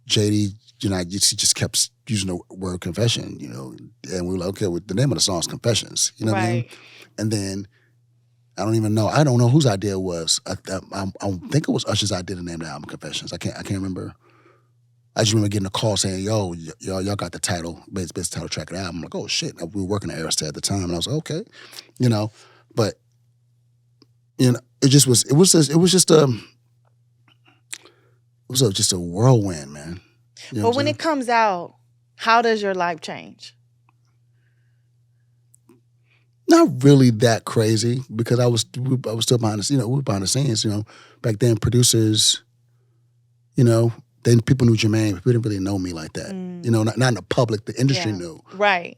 JD, he just kept using the word confession, and we were like, okay, well, the name of the song is Confessions, you know what I mean? And then I don't know whose idea it was. I think it was Usher's idea to name the album Confessions. I can't remember. I just remember getting a call saying, yo, y'all got the title, best title track of the album. I'm like, oh shit. We were working at Arista at the time, and I was like, okay, but it was just a whirlwind, man. But when it comes out, how does your life change? Not really that crazy, because I was still behind the scenes. We were behind the scenes. Back then, producers, then people knew Jermaine, but people didn't really know me like that. Not in the public. The industry knew. Right.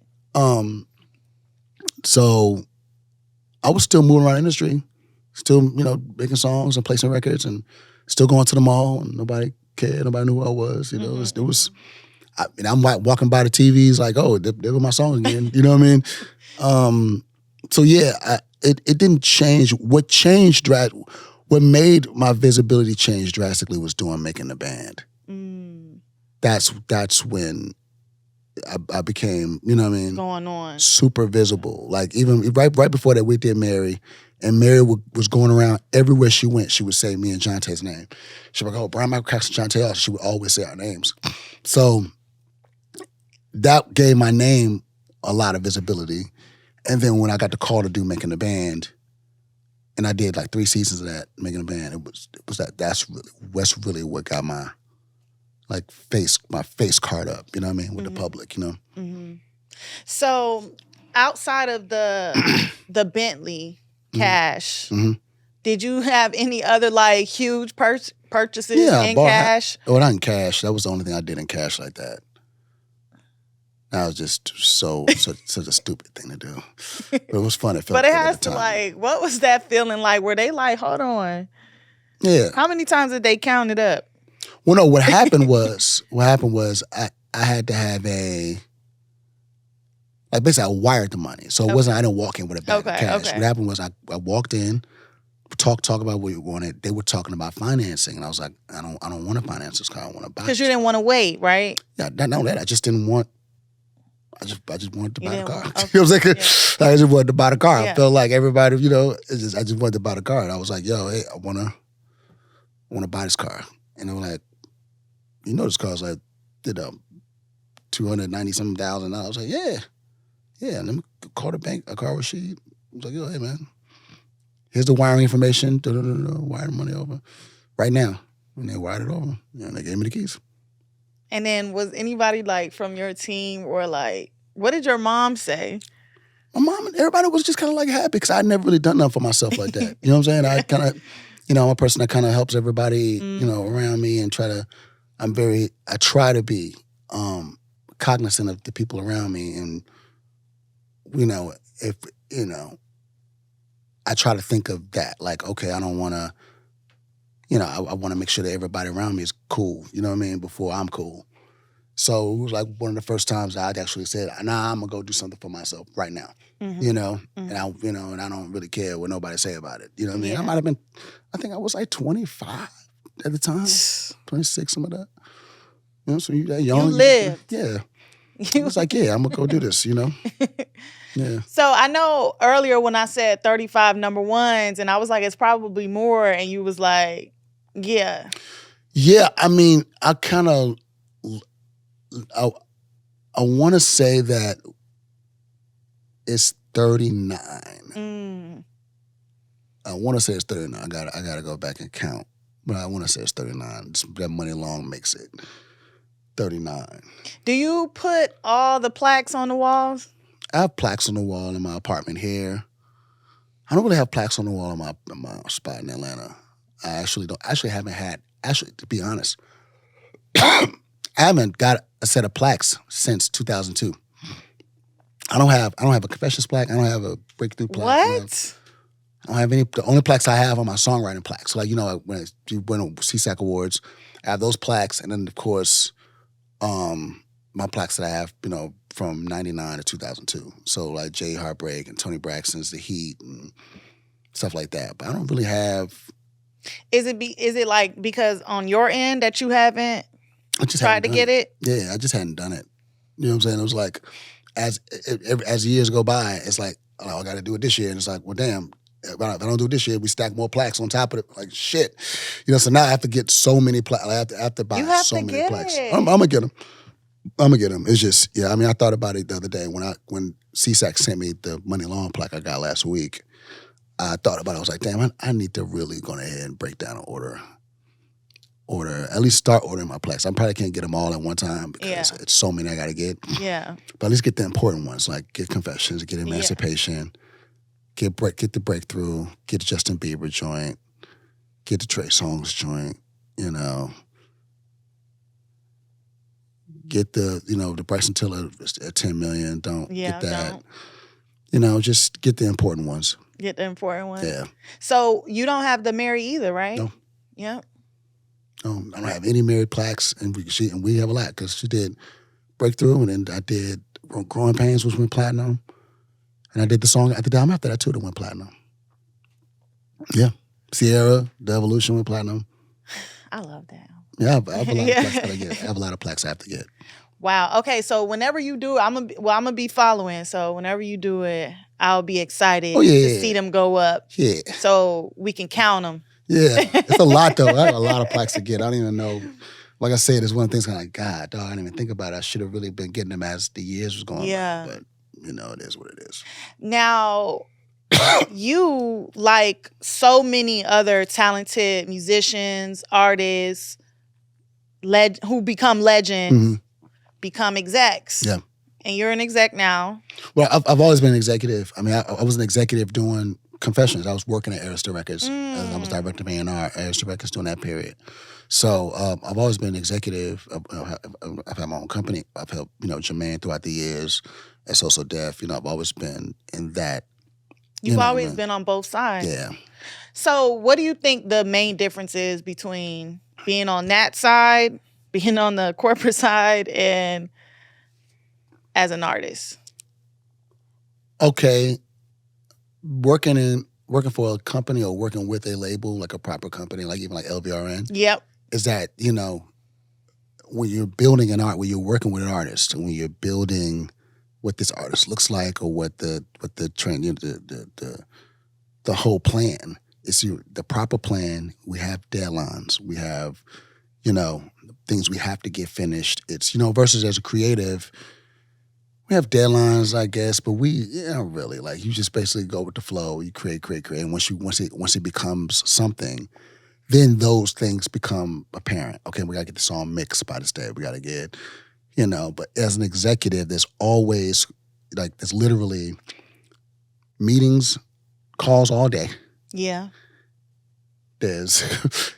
So I was still moving around the industry, still making songs and placing records, and still going to the mall, and nobody cared. Nobody knew who I was. It was. I'm walking by the TVs like, oh, there go my song again. You know what I mean? So yeah, it didn't change. What made my visibility change drastically was making the band. That's when I became, going on, super visible. Like even right before that, we did Mary, and Mary was going around everywhere she went. She would say me and Jonte's name. She would go, Bryan-Michael, Jonte Austin. She would always say our names. So that gave my name a lot of visibility. And then when I got the call to do Making the Band, and I did like 3 seasons of that, Making the Band, that's really what got my face card up, you know what I mean, with the public, So outside of the Bentley cash, did you have any other like huge purchases in cash? Not in cash. That was the only thing I did in cash like that. That was just such a stupid thing to do. But it was fun. It felt but it good has at the to time. what was that feeling like? Were they like, hold on? Yeah. How many times did they count it up? Well, no, what happened was I had to have basically I wired the money. So it wasn't, I didn't walk in with a bag of cash. Okay. What happened was I walked in, talk about what you wanted. They were talking about financing, and I was like, I don't want to finance this car. I want to buy it. Because you didn't want to wait, right? Yeah, not that. I just didn't want I just wanted to You buy the didn't car. want- You know what I'm okay, saying? yeah. I just wanted to buy the car. Yeah. I felt like everybody, you know, I just wanted to buy the car. And I was like, yo, hey, I wanna buy this car. And they were like, you know, this car's like, you know, $290,000. I was like, yeah. And then call the bank, a car receipt. I was like, yo, hey man, here's the wiring information. Wire the money over right now. And they wired it over. And they gave me the keys. And then was anybody like from your team or like, what did your mom say? My mom and everybody was just kind of like happy because I'd never really done nothing for myself like that. You know what I'm saying? I kind of, you know, I'm a person that kind of helps everybody, you know, around me and I try to be cognizant of the people around me. And, you know, if, you know, I try to think of that. Like, okay, I don't want to, you know, I want to make sure that everybody around me is cool, you know what I mean, before I'm cool. So it was like one of the first times I actually said, nah, I'm going to go do something for myself right now, you know, and I don't really care what nobody say about it. You know what I mean? Yeah. I think I was like 25 at the time, 26, some of that. You know, so you that young. You lived. Yeah. I was like, yeah, I'm going to go do this, you know? Yeah. So I know earlier when I said 35 number ones, and I was like, it's probably more, and you was like, yeah. Yeah, I mean, I want to say that it's 39. I want to say it's 39. I gotta go back and count, but I want to say it's 39. That money long makes it 39. Do you put all the plaques on the walls? I have plaques on the wall in my apartment here. I don't really have plaques on the wall in my spot in Atlanta. I actually don't. To be honest, I haven't got a set of plaques since 2002. I don't have a confessions plaque. I don't have a breakthrough plaque. What? I don't have any. The only plaques I have are my songwriting plaques. So like, you know, when you win CSAC awards, I have those plaques, and then of course, my plaques that I have, you know, from 99 to 2002. So like Jay Heartbreak and Tony Braxton's The Heat and stuff like that. But I don't really have. Is it like because on your end that you haven't tried to get it? Yeah, I just hadn't done it. You know what I'm saying? It was like as years go by, it's like, oh, I got to do it this year, and it's like, well, damn. If I don't do it this year, we stack more plaques on top of it. Like shit, you know. So now I have to get so many plaques. I have to buy so many plaques. I'm gonna get them. It's just, yeah. I mean, I thought about it the other day when CSAC sent me the Money Long plaque I got last week. I thought about it. I was like, damn, I need to really go ahead and break down an order. At least start ordering my plaques. I probably can't get them all at one time because it's so many I got to get. Yeah. But at least get the important ones, like get Confessions, get Emancipation, get the Breakthrough, get the Justin Bieber joint, get the Trey Songz joint, you know. Get the Bryson Tiller at 10 million. Don't get that. Don't. You know, just get the important ones. Get the important ones. Yeah. So you don't have the Mary either, right? No. Yeah. No, I don't have any Mary plaques, and we have a lot because she did Breakthrough, and then I did Growing Pains, which went platinum, and I did the song at the time after that too that went platinum. Yeah. Sierra, The Evolution went platinum. I love that. Yeah, I have a lot of plaques that I get. I have a lot of plaques I have to get. Wow. Okay, so whenever you do it, I'm gonna be following. So whenever you do it, I'll be excited to see them go up. Yeah. So we can count them. Yeah, it's a lot though. I have a lot of plaques to get. I don't even know. Like I said, it's one of the things kind of like, God, dog, I didn't even think about it. I should have really been getting them as the years was going on. But you know, it is what it is. Now, you, like so many other talented musicians, artists, who become legends, become execs. Yeah. And you're an exec now. Well, I've always been an executive. I mean, I was an executive doing Confessions. I was working at Arista Records. I was director of A&R at Arista Records during that period. So I've always been executive. I've had my own company. I've helped, Jermaine throughout the years. It's also Def. I've always been in that. You've always been on both sides. Yeah. So what do you think the main difference is between being on that side, being on the corporate side, and as an artist? Okay. Working for a company or working with a label, like a proper company, like even like LVRN. Yep. Is that, when you're building an art, when you're working with an artist, when you're building what this artist looks like or what the trend, the whole plan. It's the proper plan. We have deadlines. We have, things we have to get finished. It's, versus as a creative, we have deadlines, I guess, but we, really, like, you just basically go with the flow. You create. And once it becomes something, then those things become apparent. Okay, we got to get the song mixed by this day. We got to get, but as an executive, there's always, there's literally meetings, calls all day. Yeah. There's,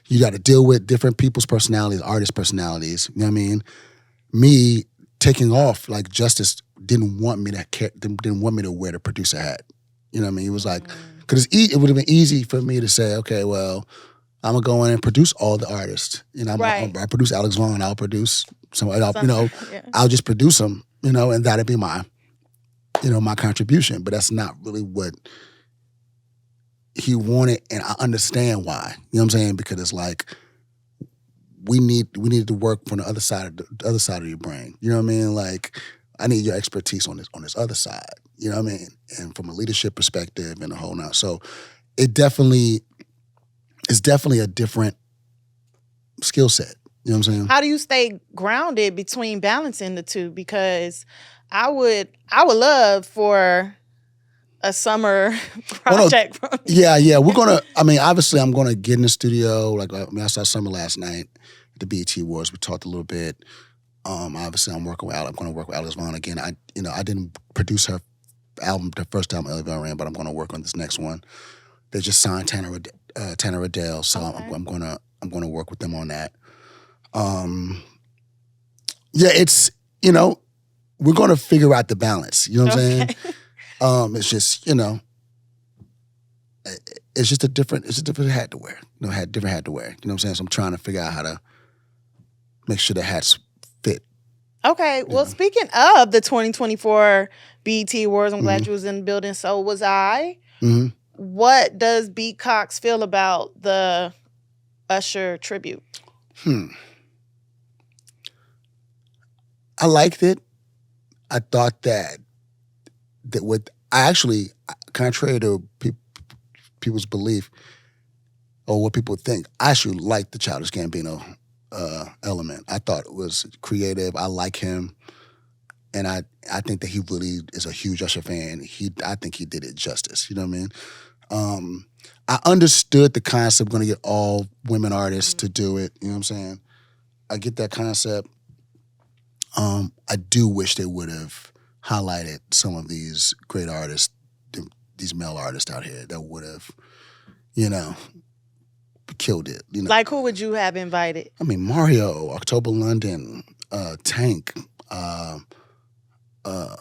you got to deal with different people's personalities, artist personalities. You know what I mean? Me taking off, like, Justice didn't want me to wear the producer hat. You know what I mean? He was like, because it would have been easy for me to say, okay, well, I'm gonna go in and produce all the artists. I produce Alex Vaughn. I'll produce I'll just produce them. And that'd be my, my contribution. But that's not really what he wanted, and I understand why. You know what I'm saying? Because it's like we need to work from the other side of your brain. You know what I mean? Like, I need your expertise on this other side. You know what I mean? And from a leadership perspective and the whole now. So it's definitely a different skill set. You know what I'm saying? How do you stay grounded between balancing the two? Because I would love for a summer project from you. Yeah. We're gonna. Obviously, I'm gonna get in the studio. I saw Summer last night at the BET Awards. We talked a little bit. Obviously, I'm going to work with Alex Vaughn again. I didn't produce her album the first time Ellie ran, but I'm going to work on this next one. They just signed Tanner Adele, so okay. I'm going to work with them on that. It's we're going to figure out the balance. You know what I'm saying? It's just it's just a different hat to wear. Different hat to wear. You know what I'm saying? So I'm trying to figure out how to make sure the hats fit. Okay. Well, speaking of the 2024 BET Awards, I'm glad you was in the building. So was I. Mm-hmm. What does Beat Cox feel about the Usher tribute? I liked it. I thought that contrary to people's belief or what people think, I actually liked the Childish Gambino element. I thought it was creative. I like him. And I think that he really is a huge Usher fan. I think he did it justice. You know what I mean? I understood the concept, going to get all women artists to do it. You know what I'm saying? I get that concept. I do wish they would have highlighted some of these great artists, these male artists out here that would have, killed it. Like, who would you have invited? Mario, October London, Tank. There's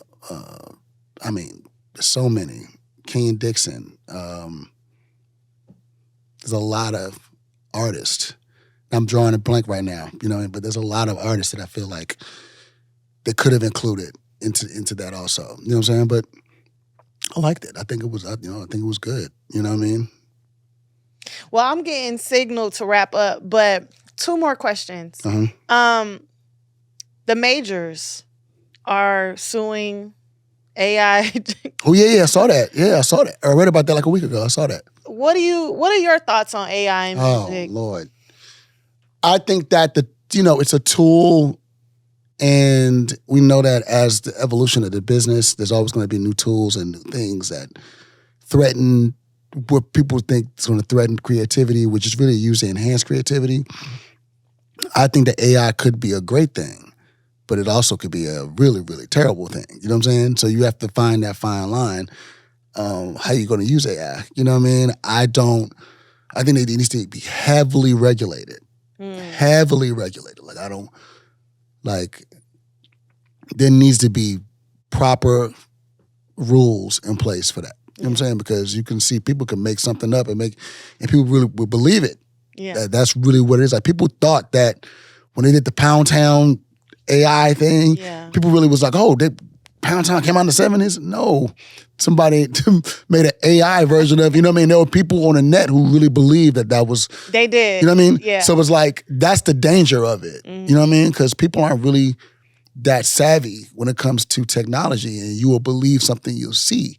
so many. Kenyon Dixon. There's a lot of artists. I'm drawing a blank right now, but there's a lot of artists that I feel like they could have included into that also. You know what I'm saying? But I liked it. I think it was, I think it was good. You know what I mean? Well, I'm getting signal to wrap up, but 2 more questions. Uh-huh. The majors are suing AI. Oh yeah, I saw that. Yeah, I saw that. I read about that like a week ago. I saw that. What are your thoughts on AI in music? Oh Lord, I think that it's a tool, and we know that as the evolution of the business, there's always going to be new tools and new things that threaten what people think is going to threaten creativity, which is really used to enhance creativity. I think that AI could be a great thing, but it also could be a really, really terrible thing. You know what I'm saying? So you have to find that fine line. How you going to use AI? You know what I mean? I think it needs to be heavily regulated. Heavily regulated. There needs to be proper rules in place for that. You know what I'm saying? Because you can see people can make something up and people really will believe it. Yeah. That's really what it is. Like, people thought that when they did the Pound Town AI thing, people really was like, oh, Pound Town came out in the 70s? No. Somebody made an AI version of, you know what I mean? There were people on the net who really believed that was... They did. You know what I mean? Yeah. So it was like, that's the danger of it. Mm-hmm. You know what I mean? Because people aren't really... that savvy when it comes to technology, and you will believe something you'll see.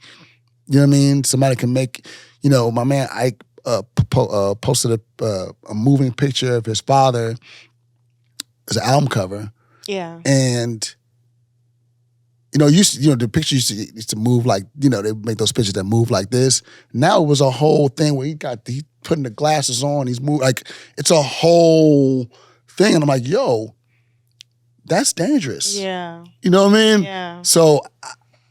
You know what I mean? Somebody can make, my man Ike posted a moving picture of his father as an album cover. Yeah. And the picture used to move like, they make those pictures that move like this. Now it was a whole thing where he putting the glasses on, he's moving, like, it's a whole thing. And I'm like, yo, that's dangerous. Yeah. You know what I mean? Yeah. So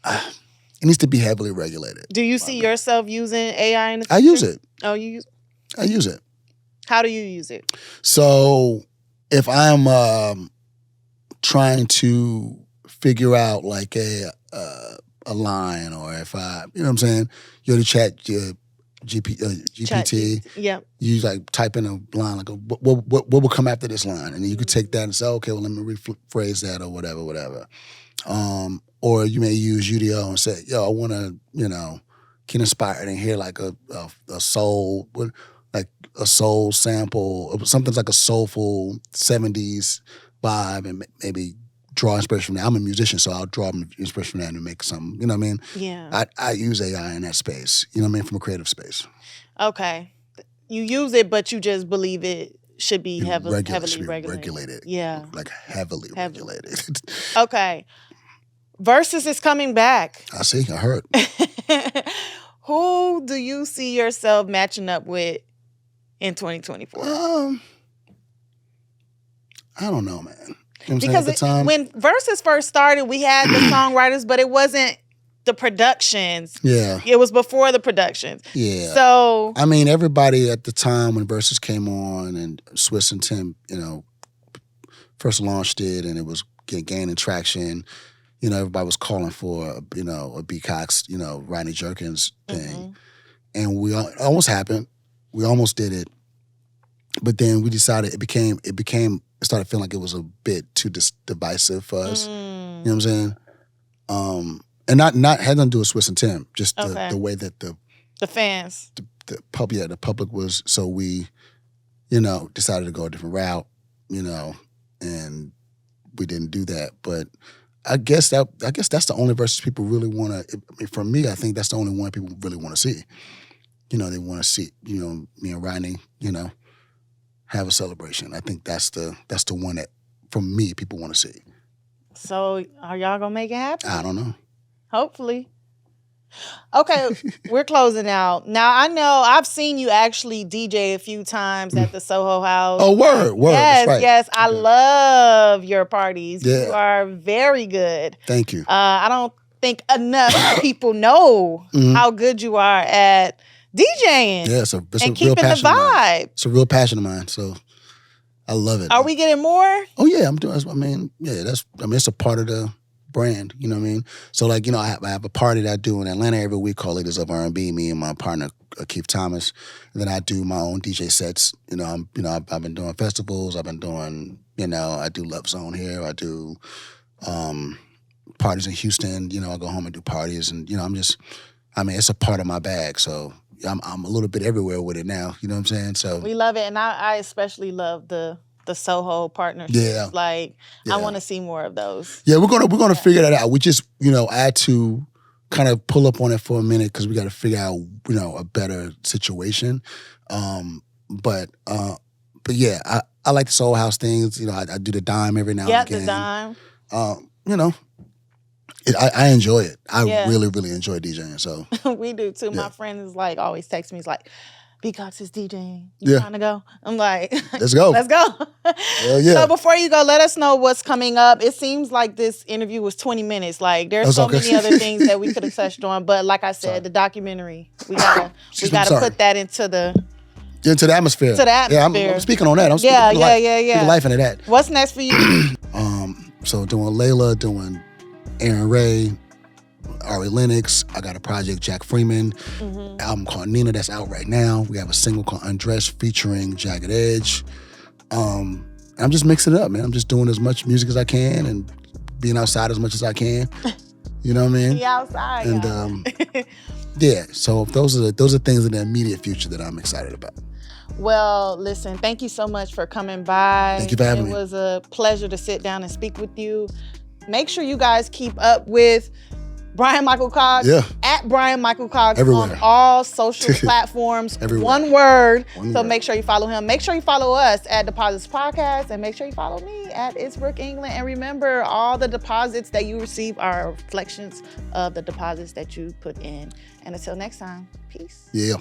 it needs to be heavily regulated. Do you see yourself using AI in the future? I use it. Oh, you use? I use it. How do you use it? So if I'm trying to figure out like a line, or if I, you know what I'm saying, you're the GPT. Yeah. You like type in a line, like what will come after this line, and then you could take that and say, okay, well, let me rephrase that or whatever. Or you may use UDO and say, yo, I want to, get inspired and hear like a soul, like a soul sample, or something's like a soulful 70s vibe, and maybe draw inspiration from that. I'm a musician, so I'll draw inspiration from that and make something, you know what I mean? Yeah. I use AI in that space, you know what I mean, from a creative space. Okay. You use it, but you just believe it should be heavily regulated. Yeah. Like heavily regulated. Okay. Versus is coming back. I see, I heard. Who do you see yourself matching up with in 2024? I don't know, man. You know because at the time, when Versus first started, we had the songwriters, but it wasn't the productions. Yeah. It was before the productions. Yeah. So I mean, everybody at the time when Versus came on and Swiss and Tim, first launched it, and it was gaining traction. Everybody was calling for a B Cox, Rodney Jerkins thing. And it almost happened. We almost did it. But then we decided it started feeling like it was a bit too divisive for us. You know what I'm saying? And not had nothing to do with Swiss and Tim, just the way that the fans, the public was. So we, decided to go a different route, and we didn't do that. But I guess that's the only Versus people really want to. I mean, for me, I think that's the only one people really want to see. They want to see, me and Rodney, have a celebration. I think that's the one that, for me, people want to see. So are y'all gonna make it happen? I don't know. Hopefully. Okay, we're closing out. Now, I know I've seen you actually DJ a few times at the Soho House. Oh, word. Yes, right. yes. I love your parties. Yeah. You are very good. Thank you. I don't think enough people know how good you are at DJing. Yeah, it's a and real keeping the passion of mine. vibe. It's a real passion of mine, so I love it. Are we getting more? Oh, yeah, I'm doing. I mean, it's a part of the brand. You know what I mean? So, like, I have a party that I do in Atlanta every week called Ladies of R&B. Me and my partner Keith Thomas, and then I do my own DJ sets. I've been doing festivals. I've been doing. I do Love Zone here. I do parties in Houston. I go home and do parties, and it's a part of my bag. So I'm a little bit everywhere with it now. You know what I'm saying? So we love it, and I especially love the Soho partnerships. Yeah. I want to see more of those. Yeah, we're gonna figure that out. We just I had to kind of pull up on it for a minute because we got to figure out a better situation. But yeah, I like the Soho House things. I do the dime every now and again. Yeah, the dime. I enjoy it. I really, really enjoy DJing. So we do too. Yeah. My friend is always texts me. He's like, B Cox is DJing. You trying to go? I'm like, let's go. Let's go. Hell yeah. So before you go, let us know what's coming up. It seems like this interview was 20 minutes. Like there's so many other things that we could have touched on. But like I said, the documentary, we gotta put that into the atmosphere. To the atmosphere. Yeah, I'm speaking on that. I'm yeah. speaking life into that. What's next for you? So doing Layla, doing Aaron Ray, Ari Lennox. I got a project, Jack Freeman, album called Nina that's out right now. We have a single called Undressed featuring Jagged Edge. I'm just mixing it up, man. I'm just doing as much music as I can and being outside as much as I can. You know what I mean? Be outside. And yeah, so those are things in the immediate future that I'm excited about. Well, listen, thank you so much for coming by. Thank you for having me. It was a pleasure to sit down and speak with you. Make sure you guys keep up with Bryan-Michael Cox at Bryan-Michael Cox everywhere. On all social platforms. Everywhere. One word. One so word. Make sure you follow him. Make sure you follow us at Deposits Podcast, and make sure you follow me at It's Brooke England. And remember, all the deposits that you receive are reflections of the deposits that you put in. And until next time, peace. Yeah.